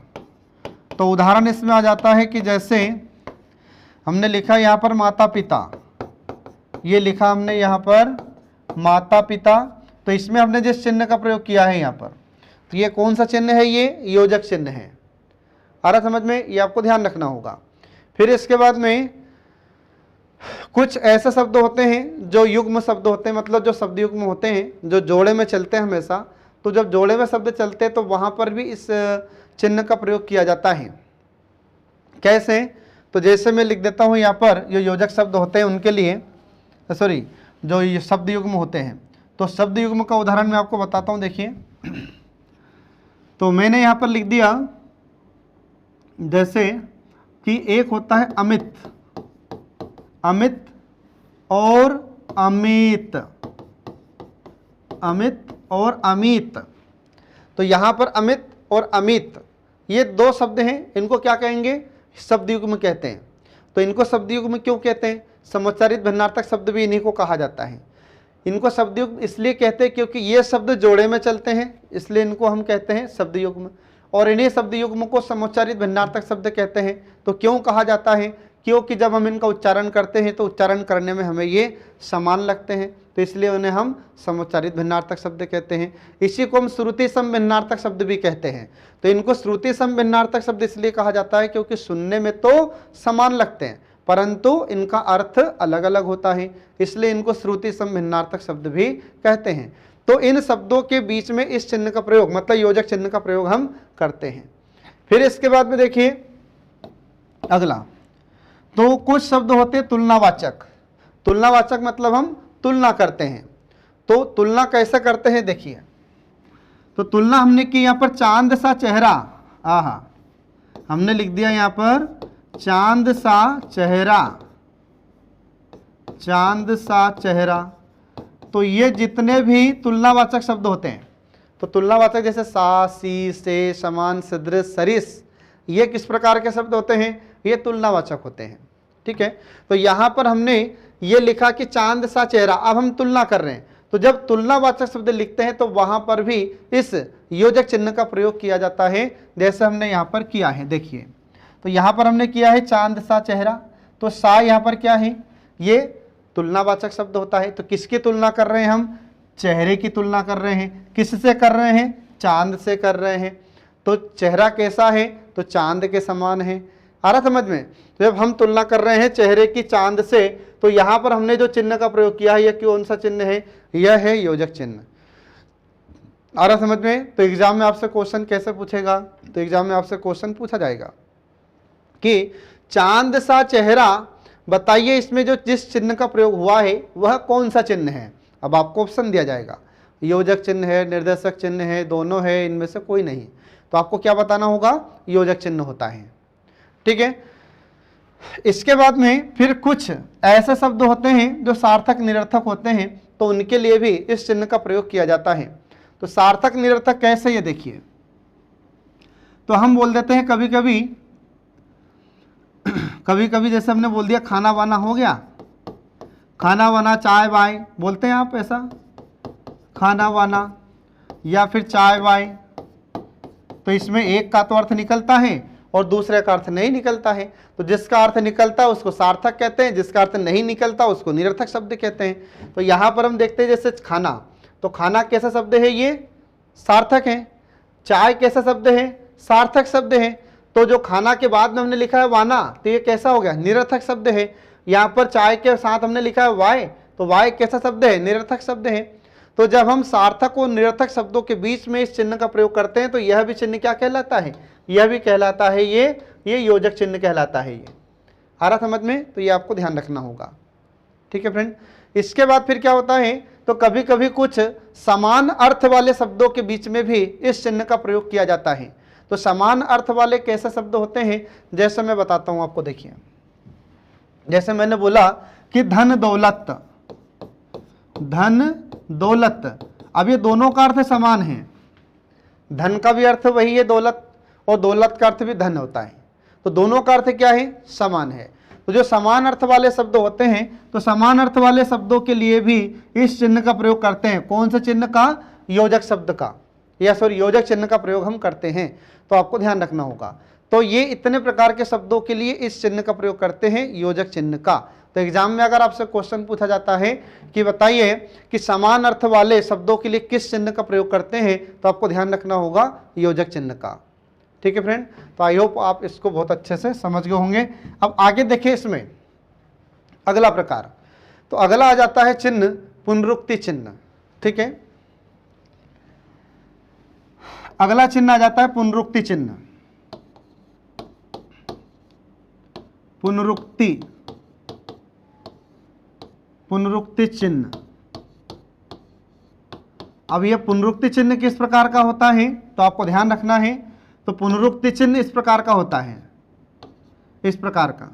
तो उदाहरण इसमें आ जाता है कि जैसे हमने लिखा यहाँ पर माता पिता, ये लिखा हमने यहाँ पर माता पिता, तो इसमें हमने जिस चिन्ह का प्रयोग किया है यहाँ पर, तो ये कौन सा चिन्ह है? ये योजक चिन्ह है। आ रहा समझ में? ये आपको ध्यान रखना होगा। फिर इसके बाद में कुछ ऐसे शब्द होते हैं जो युग्म शब्द होते हैं, मतलब जो शब्द युग्म होते हैं जो जोड़े में चलते हैं हमेशा। तो जब जोड़े में शब्द चलते हैं तो वहाँ पर भी इस चिन्ह का प्रयोग किया जाता है। कैसे? तो जैसे मैं लिख देता हूँ यहाँ पर, जो योजक शब्द होते हैं उनके लिए, सॉरी जो ये शब्द युग्म होते हैं, तो शब्द युग्म का उदाहरण मैं आपको बताता हूँ। देखिए, तो मैंने यहाँ पर लिख दिया जैसे कि एक होता है अमित, अमित और अमित, अमित और अमित। तो यहाँ पर अमित और अमित ये दो शब्द हैं, इनको क्या कहेंगे? शब्द युग्म कहते हैं। तो इनको शब्द युग्म क्यों कहते हैं? समुच्चारित भिन्नार्थक शब्द भी इन्हीं को कहा जाता है। इनको शब्द युग्म इसलिए कहते हैं क्योंकि ये शब्द जोड़े में चलते हैं, इसलिए इनको हम कहते हैं शब्द युग्म। और इन्हीं शब्द युग्म को समुच्चारित भिन्नार्थक शब्द कहते हैं। तो क्यों कहा जाता है? क्योंकि जब हम इनका उच्चारण करते हैं तो उच्चारण करने में हमें ये समान लगते हैं, तो इसलिए उन्हें हम समुच्चारित भिन्नार्थक शब्द कहते हैं। इसी को हम श्रुति सम भिन्नार्थक शब्द भी कहते हैं। तो इनको श्रुति सम भिन्नार्थक शब्द इसलिए कहा जाता है क्योंकि सुनने में तो समान लगते हैं परंतु इनका अर्थ अलग अलग होता है, इसलिए इनको श्रुति सम भिन्नार्थक शब्द भी कहते हैं। तो इन शब्दों के बीच में इस चिन्ह का प्रयोग, मतलब योजक चिन्ह का प्रयोग हम करते हैं। फिर इसके बाद में देखिए अगला, तो कुछ शब्द होते हैं तुलनावाचक। तुलनावाचक मतलब हम तुलना करते हैं। तो तुलना कैसे करते हैं देखिए, तो तुलना हमने की यहाँ पर चांद सा चेहरा, आहा हमने लिख दिया यहाँ पर चांद सा चेहरा, चांद सा चेहरा। तो ये जितने भी तुलनावाचक शब्द होते हैं, तो तुलनावाचक जैसे सा, सी, से, समान, सदृश, सरिस, ये किस प्रकार के शब्द होते हैं? ये तुलनावाचक होते हैं। ठीक है। तो यहाँ पर हमने ये लिखा कि चांद सा चेहरा, अब हम तुलना कर रहे हैं, तो जब तुलनावाचक शब्द लिखते हैं तो वहां पर भी इस योजक चिन्ह का प्रयोग किया जाता है, जैसे हमने यहाँ पर किया है। देखिए, तो यहाँ पर हमने किया है चांद सा चेहरा, तो सा यहाँ पर क्या है, ये तुलनावाचक शब्द होता है। तो किसकी तुलना कर रहे हैं हम, चेहरे की तुलना कर रहे हैं। किससे कर रहे हैं, चांद से कर रहे हैं। तो चेहरा कैसा है, तो चांद के समान है। आ रहा समझ में। तो जब हम तुलना कर रहे हैं चेहरे की चांद से, तो यहां पर हमने जो चिन्ह का प्रयोग किया है, यह कौन सा चिन्ह है, यह है योजक चिन्ह। आ रहा समझ में। तो एग्जाम में आपसे क्वेश्चन कैसे पूछेगा, तो एग्जाम में आपसे क्वेश्चन पूछा जाएगा कि चांद सा चेहरा, बताइए इसमें जो जिस चिन्ह का प्रयोग हुआ है वह कौन सा चिन्ह है। अब आपको ऑप्शन दिया जाएगा, योजक चिन्ह है, निर्देशक चिन्ह है, दोनों है, इनमें से कोई नहीं। तो आपको क्या बताना होगा, योजक चिन्ह होता है। ठीक है। इसके बाद में फिर कुछ ऐसे शब्द होते हैं जो सार्थक निरर्थक होते हैं, तो उनके लिए भी इस चिन्ह का प्रयोग किया जाता है। तो सार्थक निरर्थक कैसे, ये देखिए। तो हम बोल देते हैं कभी कभी, कभी कभी जैसे हमने बोल दिया खाना वाना हो गया, खाना वाना, चाय वाय बोलते हैं आप, ऐसा खाना वाना या फिर चाय वाय। तो इसमें एक का तो अर्थ निकलता है और दूसरे का अर्थ नहीं निकलता है। तो जिसका अर्थ निकलता है उसको सार्थक कहते हैं, जिसका अर्थ नहीं निकलता उसको निरर्थक शब्द कहते हैं। तो यहाँ पर हम देखते हैं जैसे खाना, तो खाना कैसा शब्द है, ये सार्थक है। चाय कैसा शब्द है, सार्थक शब्द है। तो जो खाना के बाद में हमने लिखा है वाना, तो ये कैसा हो गया, निरर्थक शब्द है। यहाँ पर चाय के साथ हमने लिखा है वाय, तो वाय कैसा शब्द है, निरर्थक शब्द है। तो जब हम सार्थक और निरर्थक शब्दों के बीच में इस चिन्ह का प्रयोग करते हैं तो यह भी चिन्ह क्या कहलाता है, यह भी कहलाता है ये योजक चिन्ह कहलाता है। ये आ रहा समझ में। तो ये आपको ध्यान रखना होगा। ठीक है फ्रेंड। इसके बाद फिर क्या होता है, तो कभी कभी कुछ समान अर्थ वाले शब्दों के बीच में भी इस चिन्ह का प्रयोग किया जाता है। तो समान अर्थ वाले कैसे शब्द होते हैं, जैसे मैं बताता हूं आपको। देखिए, जैसे मैंने बोला कि धन दौलत, धन दौलत, अब ये दोनों का अर्थ समान है। धन का भी अर्थ वही है दौलत, और दौलत का अर्थ भी धन होता है। तो दोनों का अर्थ क्या है, समान है। तो जो समान अर्थ वाले शब्द होते हैं, तो समान अर्थ वाले शब्दों के लिए भी इस चिन्ह का प्रयोग करते हैं। कौन से चिन्ह का, योजक शब्द का, या सॉरी योजक चिन्ह का प्रयोग हम करते हैं। तो आपको ध्यान रखना होगा। तो ये इतने प्रकार के शब्दों के लिए इस चिन्ह का प्रयोग करते हैं, योजक चिन्ह का। तो एग्जाम में अगर आपसे क्वेश्चन पूछा जाता है कि बताइए कि समान अर्थ वाले शब्दों के लिए किस चिन्ह का प्रयोग करते हैं, तो आपको ध्यान रखना होगा योजक चिन्ह का। ठीक है फ्रेंड। तो आई होप आप इसको बहुत अच्छे से समझ गए होंगे। अब आगे देखिए, इसमें अगला प्रकार, तो अगला आ जाता है चिन्ह पुनरुक्ति चिन्ह। ठीक है, अगला चिन्ह आ जाता है पुनरुक्ति चिन्ह। पुनरुक्ति चिन्ह। अब यह पुनरुक्ति चिन्ह किस प्रकार का होता है, तो आपको ध्यान रखना है। तो पुनरुक्ति चिन्ह इस प्रकार का होता है, इस प्रकार का।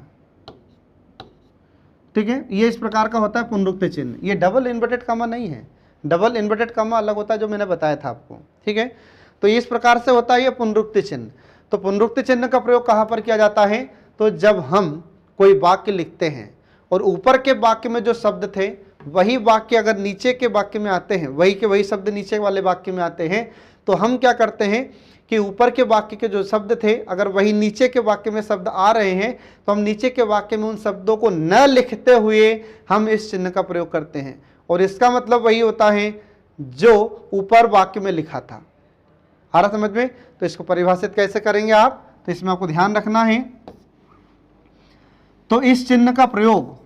ठीक है, ये इस प्रकार का होता है पुनरुक्ति चिन्ह। ये डबल इन्वर्टेड कॉमा नहीं है, डबल इन्वर्टेड कॉमा अलग होता है, जो मैंने बताया था आपको। ठीक है, तो इस प्रकार से होता है ये पुनरुक्ति चिन्ह। तो पुनरुक्ति चिन्ह का प्रयोग कहाँ पर किया जाता है, तो जब हम कोई वाक्य लिखते हैं और ऊपर के वाक्य में जो शब्द थे वही वाक्य अगर नीचे के वाक्य में आते हैं, वही के वही शब्द नीचे वाले वाक्य में आते हैं, तो हम क्या करते हैं कि ऊपर के वाक्य के जो शब्द थे अगर वही नीचे के वाक्य में शब्द आ रहे हैं, तो हम नीचे के वाक्य में उन शब्दों को न लिखते हुए हम इस चिन्ह का प्रयोग करते हैं। और इसका मतलब वही होता है जो ऊपर वाक्य में लिखा था। आ रहा समझ में। तो इसको परिभाषित कैसे करेंगे आप, तो इसमें आपको ध्यान रखना है। तो इस चिन्ह का प्रयोग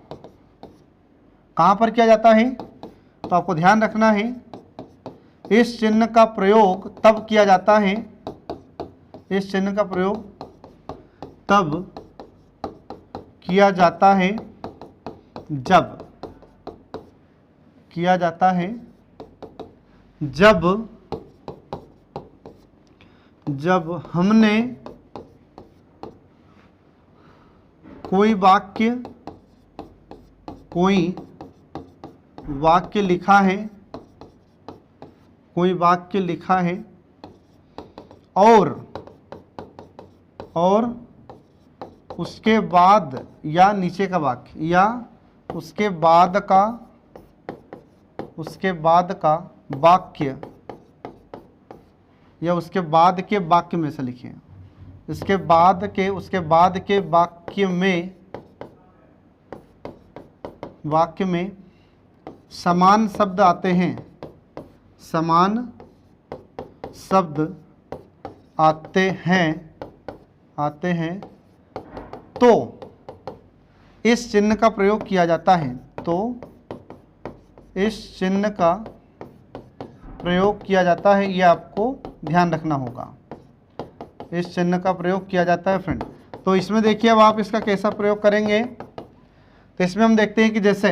कहां पर किया जाता है, तो आपको ध्यान रखना है, इस चिन्ह का प्रयोग तब किया जाता है, इस चिन्ह का प्रयोग तब किया जाता है जब किया जाता है जब हमने कोई वाक्य लिखा है, कोई वाक्य लिखा है और उसके बाद या नीचे का वाक्य या उसके बाद का वाक्य या उसके बाद के वाक्य में से लिखिए। उसके बाद के वाक्य में समान शब्द आते हैं, समान शब्द आते हैं तो इस चिन्ह का प्रयोग किया जाता है, तो इस चिन्ह का प्रयोग किया जाता है, ये आपको ध्यान रखना होगा। इस चिन्ह का प्रयोग किया जाता है फ्रेंड। तो इसमें देखिए अब आप इसका कैसा प्रयोग करेंगे। तो इसमें हम देखते हैं कि जैसे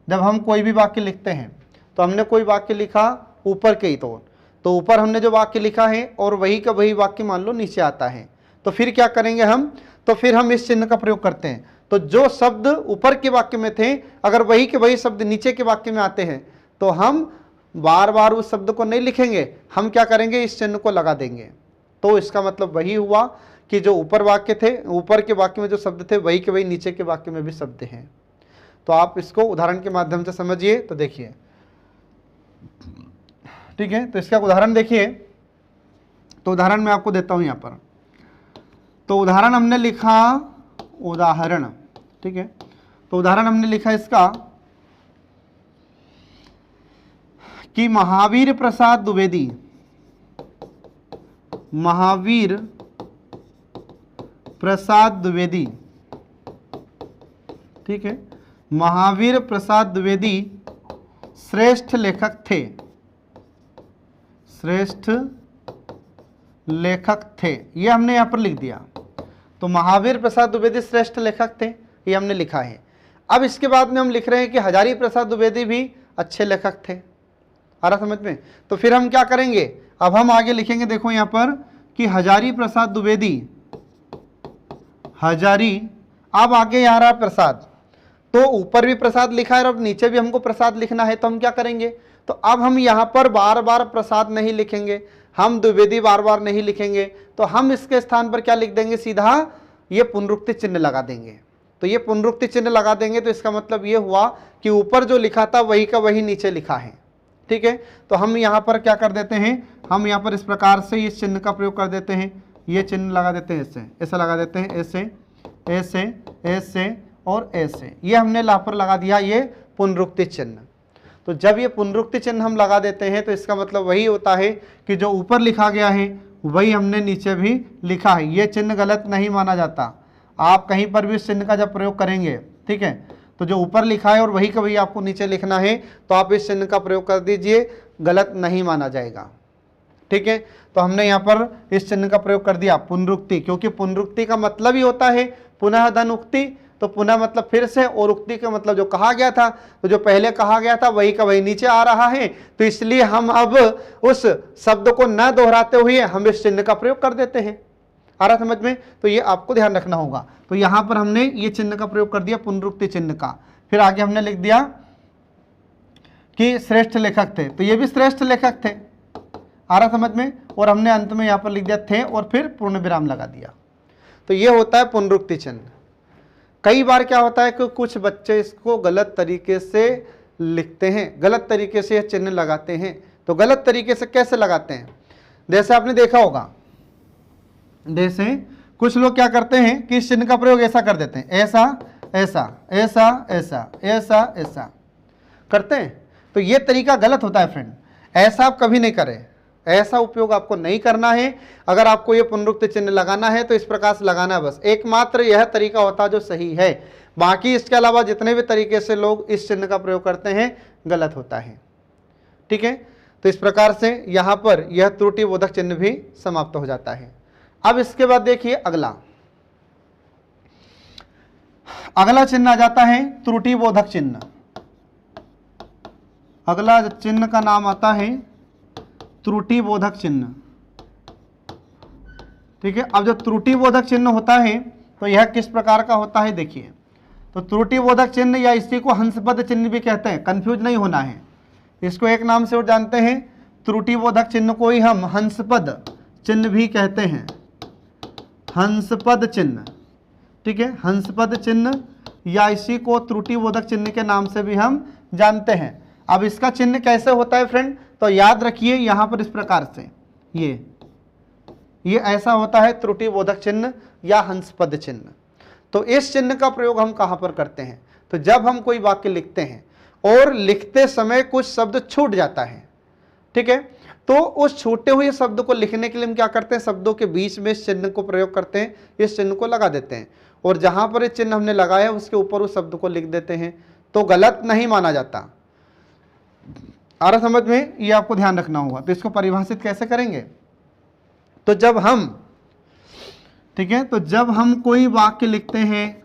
जब हम कोई भी वाक्य लिखते हैं तो हमने कोई वाक्य लिखा ऊपर के ही तो ऊपर हमने जो वाक्य लिखा है और वही का वही वाक्य मान लो नीचे आता है, तो फिर क्या करेंगे हम, तो फिर हम इस चिन्ह का प्रयोग करते हैं। तो जो शब्द ऊपर के वाक्य में थे अगर वही के वही शब्द नीचे के वाक्य में आते हैं तो हम बार बार उस शब्द को नहीं लिखेंगे, हम क्या करेंगे, इस चिन्ह को लगा देंगे। तो इसका मतलब वही हुआ कि जो ऊपर वाक्य थे, ऊपर के वाक्य में जो शब्द थे वही के वही नीचे के वाक्य में भी शब्द हैं। तो आप इसको उदाहरण के माध्यम से समझिए। तो देखिए, ठीक है, तो इसका उदाहरण देखिए। तो उदाहरण मैं आपको देता हूं यहां पर। तो उदाहरण हमने लिखा, उदाहरण, ठीक है, तो उदाहरण हमने लिखा इसका कि महावीर प्रसाद द्विवेदी, महावीर प्रसाद द्विवेदी, ठीक है, महावीर प्रसाद द्विवेदी श्रेष्ठ लेखक थे, श्रेष्ठ लेखक थे, ये हमने यहां पर लिख दिया। तो महावीर प्रसाद द्विवेदी श्रेष्ठ लेखक थे, ये हमने लिखा है। अब इसके बाद में हम लिख रहे हैं कि हजारी प्रसाद द्विवेदी भी अच्छे लेखक थे। आ रहा समझ में। तो फिर हम क्या करेंगे, अब हम आगे लिखेंगे, देखो यहां पर कि हजारी प्रसाद द्विवेदी, हजारी, अब आगे आ रहा प्रसाद, तो ऊपर भी प्रसाद लिखा है और नीचे भी हमको प्रसाद लिखना है। तो हम क्या करेंगे, तो अब हम यहां पर बार बार प्रसाद नहीं लिखेंगे, हम द्विवेदी बार बार नहीं लिखेंगे, तो हम इसके स्थान पर क्या लिख देंगे, सीधा ये पुनरुक्ति चिन्ह लगा देंगे। तो ये पुनरुक्ति चिन्ह लगा देंगे तो इसका मतलब ये हुआ कि ऊपर जो लिखा था वही का वही नीचे लिखा है, ठीक है। तो हम यहाँ पर क्या कर देते हैं, हम यहाँ पर इस प्रकार से इस चिन्ह का प्रयोग कर देते हैं, ये चिन्ह लगा देते हैं, ऐसे ऐसा लगा देते हैं, ऐसे ऐसे ऐसे और ऐसे, ये हमने यहाँ पर लगा दिया ये पुनरुक्ति चिन्ह। तो जब ये पुनरुक्ति चिन्ह हम लगा देते हैं तो इसका मतलब वही होता है कि जो ऊपर लिखा गया है वही हमने नीचे भी लिखा है। ये चिन्ह गलत नहीं माना जाता। आप कहीं पर भी इस चिन्ह का जब प्रयोग करेंगे, ठीक है, तो जो ऊपर लिखा है और वही का वही आपको नीचे लिखना है, तो आप इस चिन्ह का प्रयोग कर दीजिए, गलत नहीं माना जाएगा, ठीक है। तो हमने यहाँ पर इस चिन्ह का प्रयोग कर दिया पुनरुक्ति, क्योंकि पुनरुक्ति का मतलब ही होता है पुनः धन उक्ति। तो पुनः मतलब फिर से, और उक्ति का मतलब जो कहा गया था, तो जो पहले कहा गया था वही का वही नीचे आ रहा है। तो इसलिए हम अब उस शब्द को न दोहराते हुए हम इस चिन्ह का प्रयोग कर देते हैं। आ रहा समझ में। तो ये आपको ध्यान रखना होगा। तो यहाँ पर हमने ये चिन्ह का प्रयोग कर दिया पुनरुक्ति चिन्ह का। फिर आगे हमने लिख दिया कि श्रेष्ठ लेखक थे, तो ये भी श्रेष्ठ लेखक थे। आ रहा समझ में। और हमने अंत में यहाँ पर लिख दिया थे और फिर पूर्ण विराम लगा दिया। तो ये होता है पुनरुक्ति चिन्ह। कई बार क्या होता है कि कुछ बच्चे इसको गलत तरीके से लिखते हैं, गलत तरीके से यह चिन्ह लगाते हैं। तो गलत तरीके से कैसे लगाते हैं, जैसे आपने देखा होगा, जैसे कुछ लोग क्या करते हैं कि इस चिन्ह का प्रयोग ऐसा कर देते हैं, ऐसा ऐसा ऐसा ऐसा ऐसा ऐसा करते हैं। तो ये तरीका गलत होता है फ्रेंड, ऐसा आप कभी नहीं करें, ऐसा उपयोग आपको नहीं करना है। अगर आपको ये पुनरुक्ति चिन्ह लगाना है तो इस प्रकार से लगाना है, बस एकमात्र यह तरीका होता है जो सही है। बाकी इसके अलावा जितने भी तरीके से लोग इस चिन्ह का प्रयोग करते हैं गलत होता है, ठीक है। तो इस प्रकार से यहाँ पर यह त्रुटिबोधक चिन्ह भी समाप्त हो जाता है। अब इसके बाद देखिए अगला चिन्ह आ जाता है त्रुटिबोधक चिन्ह। अगला चिन्ह का नाम आता है त्रुटिबोधक चिन्ह, ठीक है। अब जो त्रुटिबोधक चिन्ह होता है तो यह किस प्रकार का होता है देखिए। तो त्रुटिबोधक चिन्ह या इसी को हंसपद चिन्ह भी कहते हैं, कंफ्यूज नहीं होना है। इसको एक नाम से और जानते हैं, त्रुटिबोधक चिन्ह को ही हम हंसपद चिन्ह भी कहते हैं, हंसपद चिन्ह। ठीक है, हंसपद चिन्ह या इसी को त्रुटिबोधक चिन्ह के नाम से भी हम जानते हैं। अब इसका चिन्ह कैसे होता है फ्रेंड, तो याद रखिए यहाँ पर इस प्रकार से ये ऐसा होता है त्रुटिबोधक चिन्ह या हंसपद चिन्ह। तो इस चिन्ह का प्रयोग हम कहाँ पर करते हैं, तो जब हम कोई वाक्य लिखते हैं और लिखते समय कुछ शब्द छूट जाता है, ठीक है, तो उस छूटे हुए शब्द को लिखने के लिए हम क्या करते हैं, शब्दों के बीच में इस चिन्ह को प्रयोग करते हैं, इस चिन्ह को लगा देते हैं और जहां पर ये चिन्ह हमने लगाया उसके ऊपर उस शब्द को लिख देते हैं, तो गलत नहीं माना जाता। आ रहा समझ में, ये आपको ध्यान रखना होगा। तो इसको परिभाषित कैसे करेंगे, तो जब हम, ठीक है, तो जब हम कोई वाक्य लिखते हैं,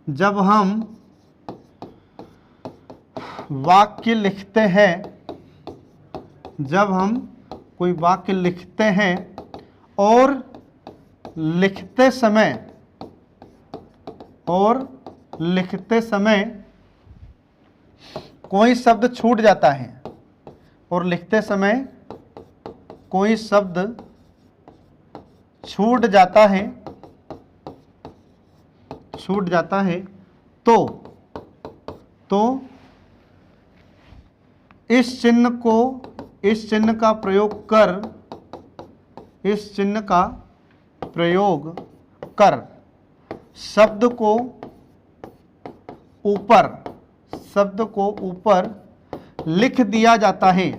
जब हम वाक्य लिखते हैं, जब हम कोई वाक्य लिखते हैं और लिखते समय कोई शब्द छूट जाता है और लिखते समय कोई शब्द छूट जाता है तो इस चिन्ह का प्रयोग कर शब्द को ऊपर लिख दिया जाता है,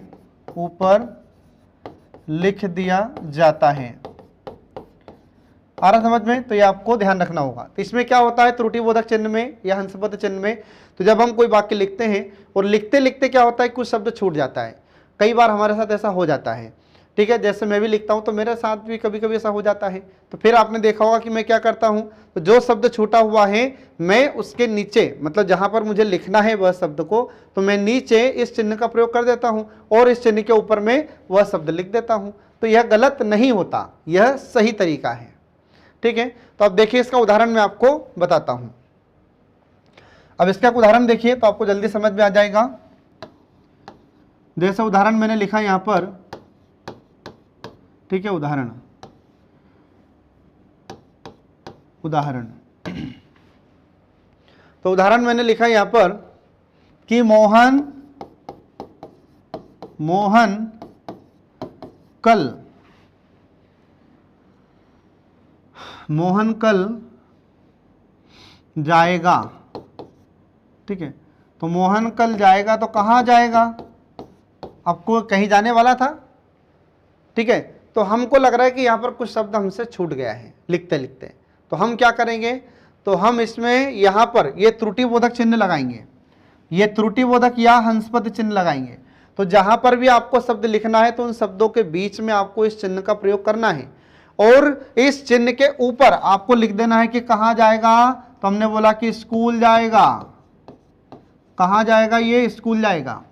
आ रहा समझ में। तो ये आपको ध्यान रखना होगा। तो इसमें क्या होता है, त्रुटिबोधक चिन्ह में या हंसपद चिन्ह में, तो जब हम कोई वाक्य लिखते हैं और लिखते लिखते क्या होता है, कुछ शब्द छूट जाता है। कई बार हमारे साथ ऐसा हो जाता है, ठीक है, जैसे मैं भी लिखता हूँ तो मेरे साथ भी कभी कभी ऐसा हो जाता है। तो फिर आपने देखा होगा कि मैं क्या करता हूँ, तो जो शब्द छूटा हुआ है मैं उसके नीचे, मतलब जहाँ पर मुझे लिखना है वह शब्द को, तो मैं नीचे इस चिन्ह का प्रयोग कर देता हूँ और इस चिन्ह के ऊपर मैं वह शब्द लिख देता हूँ। तो यह गलत नहीं होता, यह सही तरीका है, ठीक है। तो अब देखिए इसका उदाहरण मैं आपको बताता हूं। अब इसका उदाहरण देखिए तो आपको जल्दी समझ में आ जाएगा। जैसा उदाहरण मैंने लिखा यहां पर, ठीक है, उदाहरण तो उदाहरण मैंने लिखा यहां पर कि मोहन कल जाएगा, ठीक है। तो मोहन कल जाएगा, तो कहाँ जाएगा, आपको कहीं जाने वाला था, ठीक है। तो हमको लग रहा है कि यहाँ पर कुछ शब्द हमसे छूट गया है लिखते लिखते, तो हम क्या करेंगे, तो हम इसमें यहाँ पर ये त्रुटिबोधक चिन्ह लगाएंगे, ये त्रुटिबोधक या हंसपद चिन्ह लगाएंगे। तो जहाँ पर भी आपको शब्द लिखना है तो उन शब्दों के बीच में आपको इस चिन्ह का प्रयोग करना है और इस चिन्ह के ऊपर आपको लिख देना है कि कहाँ जाएगा। तो हमने बोला कि स्कूल जाएगा, कहाँ जाएगा, ये स्कूल जाएगा,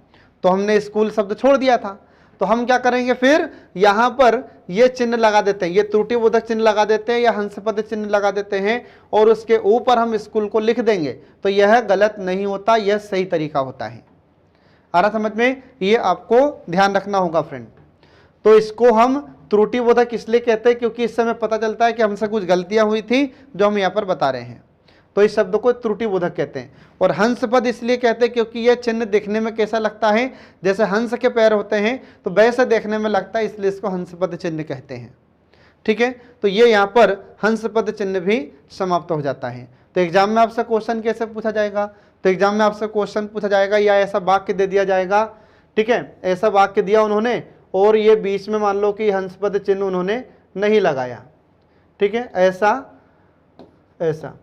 तो हमने स्कूल शब्द छोड़ दिया था। तो हम क्या करेंगे, फिर यहाँ पर ये चिन्ह लगा देते हैं, ये त्रुटिबोधक चिन्ह लगा देते हैं या हंसपद चिन्ह लगा देते हैं और उसके ऊपर हम स्कूल को लिख देंगे। तो यह गलत नहीं होता, यह सही तरीका होता है। आ रहा समझ में, ये आपको ध्यान रखना होगा फ्रेंड। तो इसको हम त्रुटिबोधक इसलिए कहते हैं क्योंकि इससे हमें पता चलता है कि हमसे कुछ गलतियां हुई थी जो हम यहाँ पर बता रहे हैं, तो इस शब्द को त्रुटिबोधक कहते हैं। और हंसपद इसलिए कहते हैं क्योंकि यह चिन्ह देखने में कैसा लगता है, जैसे हंस के पैर होते हैं तो वैसे देखने में लगता है, इसलिए इसको हंसपद चिन्ह कहते हैं, ठीक है। तो ये यहाँ पर हंसपद चिन्ह भी समाप्त हो जाता है। तो एग्जाम में आपसे क्वेश्चन कैसे पूछा जाएगा, तो एग्जाम में आपसे क्वेश्चन पूछा जाएगा या ऐसा वाक्य दे दिया जाएगा, ठीक है, ऐसा वाक्य दिया उन्होंने और ये बीच में मान लो कि हंसपद चिन्ह उन्होंने नहीं लगाया, ठीक है, ऐसा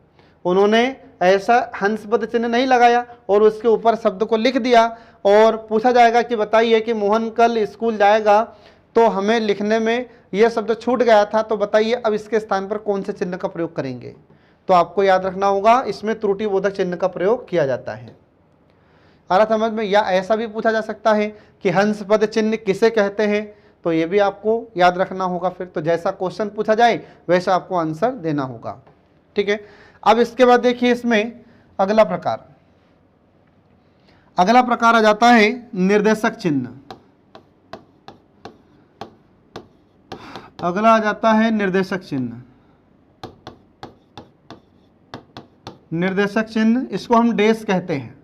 उन्होंने ऐसा हंसपद चिन्ह नहीं लगाया और उसके ऊपर शब्द को लिख दिया और पूछा जाएगा कि बताइए कि मोहन कल स्कूल जाएगा, तो हमें लिखने में यह शब्द छूट गया था, तो बताइए अब इसके स्थान पर कौन से चिन्ह का प्रयोग करेंगे। तो आपको याद रखना होगा इसमें त्रुटिबोधक चिन्ह का प्रयोग किया जाता है। आ रहा समझ में। या ऐसा भी पूछा जा सकता है कि हंसपद चिन्ह किसे कहते हैं, तो ये भी आपको याद रखना होगा। फिर तो जैसा क्वेश्चन पूछा जाए वैसा आपको आंसर देना होगा, ठीक है। अब इसके बाद देखिए इसमें अगला प्रकार आ जाता है निर्देशक चिन्ह। अगला आ जाता है निर्देशक चिन्ह। निर्देशक चिन्ह, इसको हम डेश कहते हैं।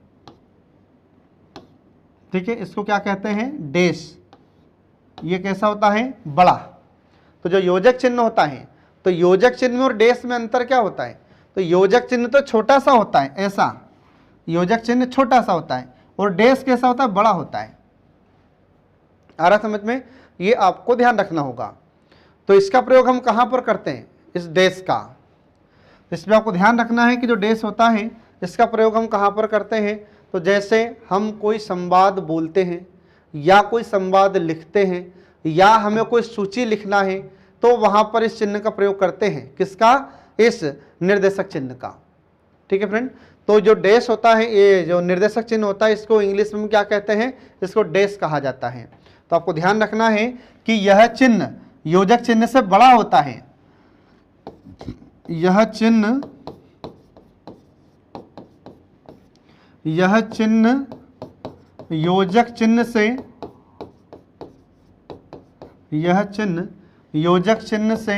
ठीक है, इसको क्या कहते हैं? डेश। ये कैसा होता है? बड़ा। तो जो योजक चिन्ह होता है, तो योजक चिन्ह और डेश में अंतर क्या होता है? तो योजक चिन्ह तो छोटा सा होता है, ऐसा योजक चिन्ह छोटा सा होता है, और डेश कैसा होता है? बड़ा होता है। आ रहा समझ में? ये आपको ध्यान रखना होगा। तो इसका प्रयोग हम कहाँ पर करते हैं? इस डेश का। इसमें आपको ध्यान रखना है कि जो डेश होता है इसका प्रयोग हम कहाँ पर करते हैं? तो जैसे हम कोई संवाद बोलते हैं या कोई संवाद लिखते हैं या हमें कोई सूची लिखना है, तो वहाँ पर इस चिन्ह का प्रयोग करते हैं। किसका? इस निर्देशक चिन्ह का। ठीक है फ्रेंड, तो जो डैश होता है, ये जो निर्देशक चिन्ह होता है, इसको इंग्लिश में क्या कहते हैं? इसको डैश कहा जाता है। तो आपको ध्यान रखना है कि यह चिन्ह योजक चिन्ह से बड़ा होता है। यह चिन्ह योजक चिन्ह से, यह चिन्ह योजक चिन्ह से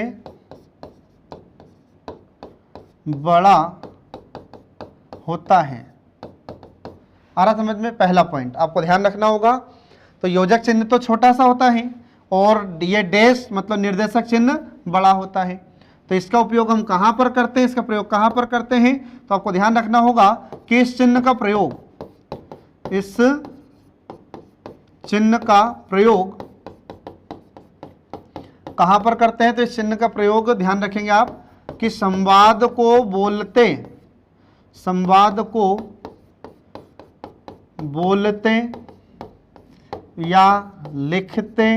बड़ा होता है। आ रहा समझ में? पहला पॉइंट आपको ध्यान रखना होगा। तो योजक चिन्ह तो छोटा सा होता है और ये डैश मतलब निर्देशक चिन्ह बड़ा होता है। तो इसका उपयोग हम कहाँ पर करते हैं? इसका प्रयोग कहाँ पर करते हैं? तो आपको ध्यान रखना होगा कि इस चिन्ह का प्रयोग, इस चिन्ह का प्रयोग कहाँ पर करते हैं? तो इस चिन्ह का प्रयोग ध्यान रखेंगे आप कि संवाद को बोलते या लिखते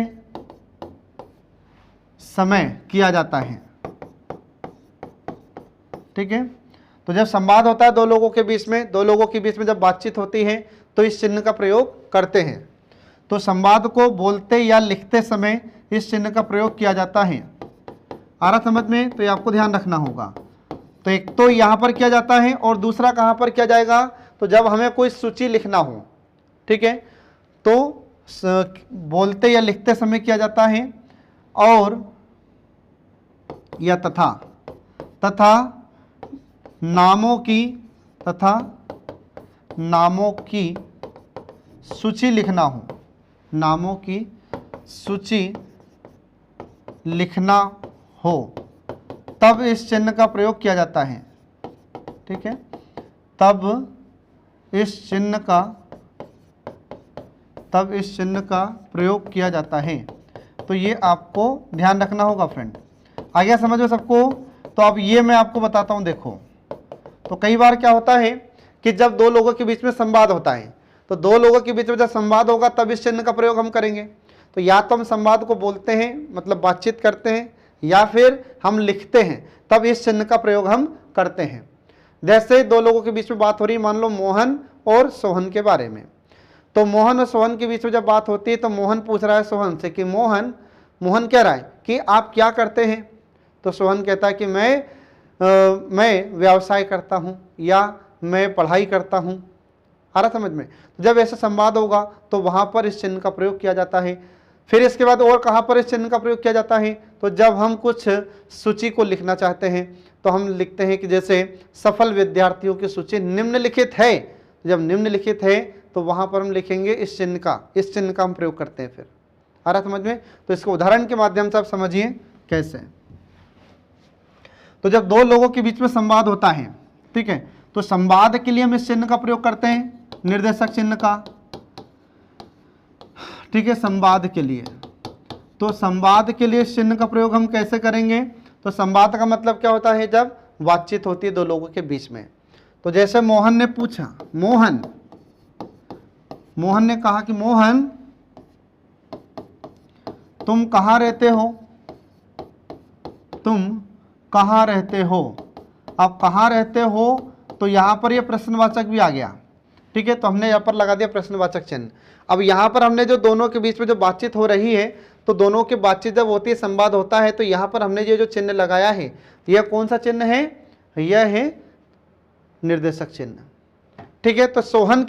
समय किया जाता है। ठीक है, तो जब संवाद होता है दो लोगों के बीच में, जब बातचीत होती है तो इस चिन्ह का प्रयोग करते हैं। तो संवाद को बोलते या लिखते समय इस चिन्ह का प्रयोग किया जाता है। आ रहा समझ में? तो ये आपको ध्यान रखना होगा। तो एक तो यहाँ पर किया जाता है और दूसरा कहाँ पर किया जाएगा? तो जब हमें कोई सूची लिखना हो, ठीक है, तो बोलते या लिखते समय किया जाता है। और या तथा नामों की सूची लिखना हो, नामों की सूची लिखना हो, तब इस चिन्ह का प्रयोग किया जाता है। ठीक है, तब इस चिन्ह का प्रयोग किया जाता है। तो ये आपको ध्यान रखना होगा फ्रेंड। आ गया समझ में सबको? तो अब ये मैं आपको बताता हूँ। देखो, तो कई बार क्या होता है कि जब दो लोगों के बीच में संवाद होता है, तो दो लोगों के बीच में जब संवाद होगा तब इस चिन्ह का प्रयोग हम करेंगे। तो या तो हम संवाद को बोलते हैं मतलब बातचीत करते हैं, या फिर हम लिखते हैं, तब इस चिन्ह का प्रयोग हम करते हैं। जैसे दो लोगों के बीच में बात हो रही, मान लो मोहन और सोहन के बारे में। तो मोहन और सोहन के बीच में जब बात होती है तो मोहन पूछ रहा है सोहन से कि मोहन कह रहा है कि आप क्या करते हैं? तो सोहन कहता है कि मैं व्यवसाय करता हूँ या मैं पढ़ाई करता हूँ। आ रहा समझ में? जब ऐसा संवाद होगा तो वहाँ पर इस चिन्ह का प्रयोग किया जाता है। फिर इसके बाद और कहाँ पर इस चिन्ह का प्रयोग किया जाता है? तो जब हम कुछ सूची को लिखना चाहते हैं तो हम लिखते हैं कि जैसे सफल विद्यार्थियों की सूची निम्नलिखित है। जब निम्नलिखित है तो वहाँ पर हम लिखेंगे इस चिन्ह का हम प्रयोग करते हैं। फिर आ रहा समझ में? तो इसको उदाहरण के माध्यम से आप समझिए कैसे। तो जब दो लोगों के बीच में संवाद होता है, ठीक है, तो संवाद के लिए हम इस चिन्ह का प्रयोग करते हैं, निर्देशक चिन्ह का। ठीक है, संवाद के लिए। तो संवाद के लिए इस चिन्ह का प्रयोग हम कैसे करेंगे? तो संवाद का मतलब क्या होता है? जब बातचीत होती है दो लोगों के बीच में। तो जैसे मोहन ने पूछा, मोहन ने कहा कि मोहन तुम कहाँ रहते हो? अब कहाँ रहते हो? तो यहाँ पर ये प्रश्नवाचक भी आ गया। ठीक है, तो हमने यहाँ पर लगा दिया प्रश्नवाचक चिन्ह। अब यहाँ पर हमने जो दोनों के बीच में जो बातचीत हो रही है, तो दोनों की बातचीत जब होती है, संवाद होता है, तो यहाँ पर हमने ये जो चिन्ह लगाया है, यह कौन सा चिन्ह है? यह है निर्देशक चिन्ह। ठीक है, तो सोहन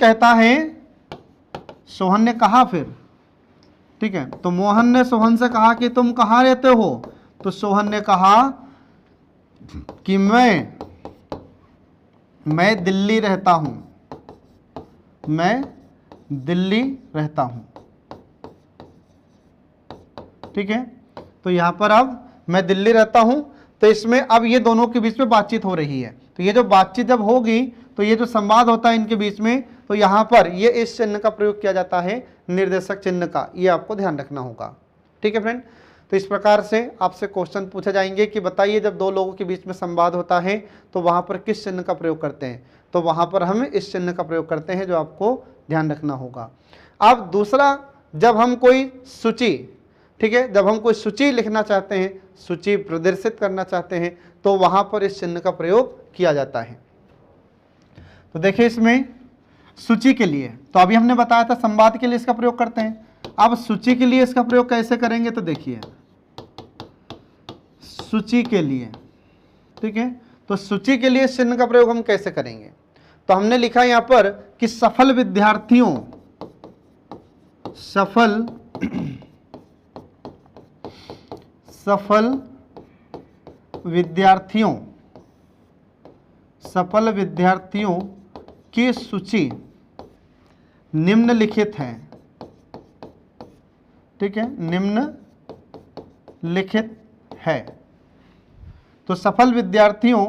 ने कहा फिर, ठीक है, तो मोहन ने सोहन से कहा कि तुम कहाँ रहते हो? तो सोहन ने कहा कि मैं दिल्ली रहता हूं, मैं दिल्ली रहता हूं। ठीक है, तो यहां पर अब मैं दिल्ली रहता हूं, तो इसमें अब ये दोनों के बीच में बातचीत हो रही है। तो ये जो बातचीत जब होगी तो ये जो संवाद होता है इनके बीच में, तो यहां पर ये इस चिन्ह का प्रयोग किया जाता है, निर्देशक चिन्ह का। ये आपको ध्यान रखना होगा। ठीक है फ्रेंड, तो इस प्रकार से आपसे क्वेश्चन पूछे जाएंगे कि बताइए जब दो लोगों के बीच में संवाद होता है तो वहां पर किस चिन्ह का प्रयोग करते हैं। तो वहां पर हम इस चिन्ह का प्रयोग करते हैं, जो आपको ध्यान रखना होगा। अब दूसरा, जब हम कोई सूची, ठीक है, जब हम कोई सूची लिखना चाहते हैं, सूची प्रदर्शित करना चाहते हैं, तो वहां पर इस चिन्ह का प्रयोग किया जाता है। तो देखिए इसमें सूची के लिए, तो अभी हमने बताया था संवाद के लिए इसका प्रयोग करते हैं। अब सूची के लिए इसका प्रयोग कैसे करेंगे, तो देखिए सूची के लिए, ठीक है, तो सूची के लिए इस चिन्ह का प्रयोग हम कैसे करेंगे। तो हमने लिखा यहां पर कि सफल विद्यार्थियों, सफल विद्यार्थियों की सूची निम्नलिखित है। ठीक है, निम्नलिखित है। तो सफल विद्यार्थियों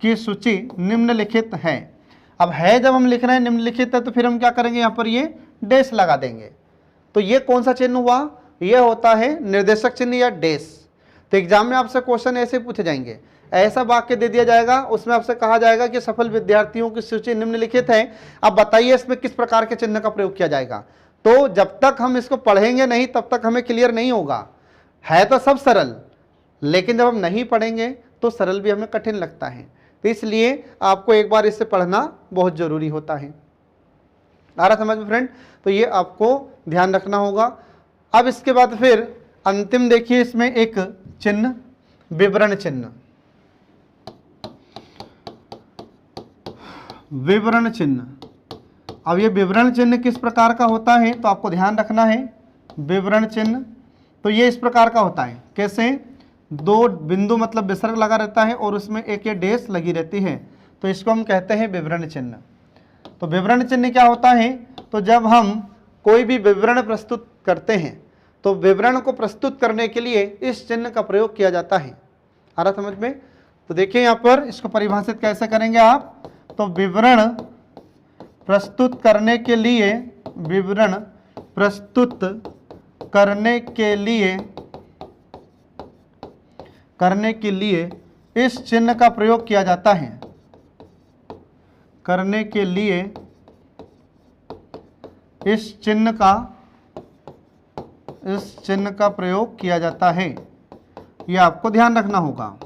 की सूची निम्नलिखित है। अब है जब हम लिख रहे हैं निम्नलिखित है, तो फिर हम क्या करेंगे, यहां पर ये डैश लगा देंगे। तो ये कौन सा चिन्ह हुआ, ये होता है निर्देशक चिन्ह या डैश। तो एग्जाम में आपसे क्वेश्चन ऐसे पूछे जाएंगे, ऐसा वाक्य दे दिया जाएगा, उसमें आपसे कहा जाएगा कि सफल विद्यार्थियों की सूची निम्नलिखित है। अब बताइए इसमें किस प्रकार के चिन्ह का प्रयोग किया जाएगा। तो जब तक हम इसको पढ़ेंगे नहीं तब तक हमें क्लियर नहीं होगा। है तो सब सरल, लेकिन जब हम नहीं पढ़ेंगे तो सरल भी हमें कठिन लगता है। तो इसलिए आपको एक बार इससे पढ़ना बहुत जरूरी होता है। आ रहा समझ में फ्रेंड, तो ये आपको ध्यान रखना होगा। अब इसके बाद फिर अंतिम देखिए इसमें एक चिन्ह, विवरण चिन्ह। विवरण चिन्ह, अब ये विवरण चिन्ह किस प्रकार का होता है, तो आपको ध्यान रखना है। विवरण चिन्ह तो ये इस प्रकार का होता है, कैसे, दो बिंदु मतलब विसर्ग लगा रहता है और उसमें एक ये डैश लगी रहती है, तो इसको हम कहते हैं विवरण चिन्ह। तो विवरण चिन्ह क्या होता है, तो जब हम कोई भी विवरण प्रस्तुत करते हैं तो विवरण को प्रस्तुत करने के लिए इस चिन्ह का प्रयोग किया जाता है। आ रहा समझ में। तो देखिए यहाँ पर इसको परिभाषित कैसे करेंगे आप, तो विवरण प्रस्तुत करने के लिए, विवरण प्रस्तुत करने के लिए इस चिन्ह का प्रयोग किया जाता है। करने के लिए इस चिन्ह का प्रयोग किया जाता है। यह आपको ध्यान रखना होगा।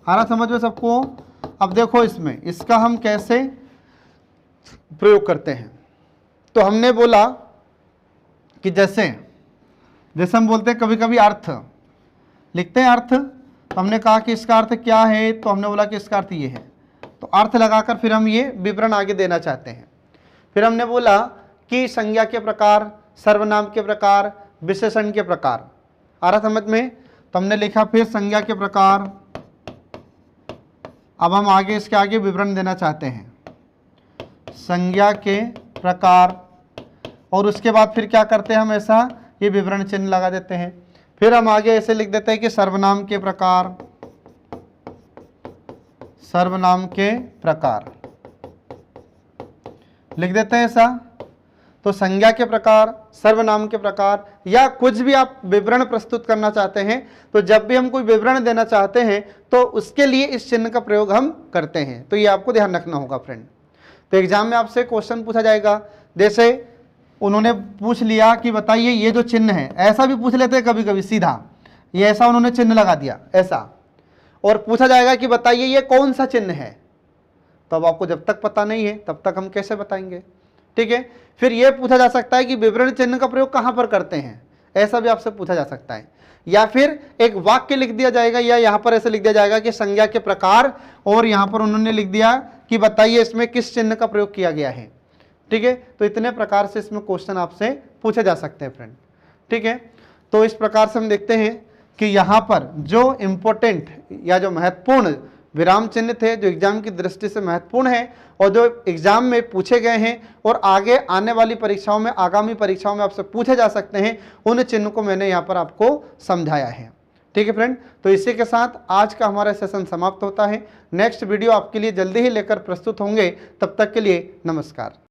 आ रहा समझ में सबको। अब देखो इसमें इसका हम कैसे प्रयोग करते हैं। तो हमने बोला कि जैसे हम बोलते हैं कभी कभी अर्थ लिखते हैं, अर्थ, तो हमने कहा कि इसका अर्थ क्या है, तो हमने बोला कि इसका अर्थ ये है। तो अर्थ लगाकर फिर हम ये विवरण आगे देना चाहते हैं। फिर हमने बोला कि संज्ञा के प्रकार, सर्वनाम के प्रकार, विशेषण के प्रकार। आ रहा समझ में। तो हमने लिखा फिर संज्ञा के प्रकार। अब हम आगे इसके आगे विवरण देना चाहते हैं, संज्ञा के प्रकार, और उसके बाद फिर क्या करते हैं हम, ऐसा ये विवरण चिन्ह लगा देते हैं। फिर हम आगे ऐसे लिख देते हैं कि सर्वनाम के प्रकार, सर्वनाम के प्रकार लिख देते हैं ऐसा। तो संज्ञा के प्रकार, सर्वनाम के प्रकार, या कुछ भी आप विवरण प्रस्तुत करना चाहते हैं, तो जब भी हम कोई विवरण देना चाहते हैं तो उसके लिए इस चिन्ह का प्रयोग हम करते हैं। तो ये आपको ध्यान रखना होगा फ्रेंड। तो एग्जाम में आपसे क्वेश्चन पूछा जाएगा, जैसे उन्होंने पूछ लिया कि बताइए ये जो चिन्ह है, ऐसा भी पूछ लेते हैं कभी कभी सीधा, ये ऐसा उन्होंने चिन्ह लगा दिया ऐसा, और पूछा जाएगा कि बताइए ये कौन सा चिन्ह है। तो अब आपको जब तक पता नहीं है तब तक हम कैसे बताएंगे। ठीक है, फिर यह पूछा जा सकता है कि विवरण चिन्ह का प्रयोग कहां पर करते हैं, ऐसा भी आपसे पूछा जा सकता है। या फिर एक वाक्य लिख दिया जाएगा, या यहां पर ऐसे लिख दिया जाएगा कि संज्ञा के प्रकार, और यहां पर उन्होंने लिख दिया कि बताइए इसमें किस चिन्ह का प्रयोग किया गया है। ठीक है, तो इतने प्रकार से इसमें क्वेश्चन आपसे पूछे जा सकते हैं फ्रेंड। ठीक है, तो इस प्रकार से हम देखते हैं कि यहाँ पर जो इम्पोर्टेंट या जो महत्वपूर्ण विराम चिन्ह थे जो एग्जाम की दृष्टि से महत्वपूर्ण है और जो एग्जाम में पूछे गए हैं और आगे आने वाली परीक्षाओं में, आगामी परीक्षाओं में आपसे पूछे जा सकते हैं, उन चिन्ह को मैंने यहाँ पर आपको समझाया है। ठीक है फ्रेंड, तो इसी के साथ आज का हमारा सेशन समाप्त होता है। नेक्स्ट वीडियो आपके लिए जल्दी ही लेकर प्रस्तुत होंगे, तब तक के लिए नमस्कार।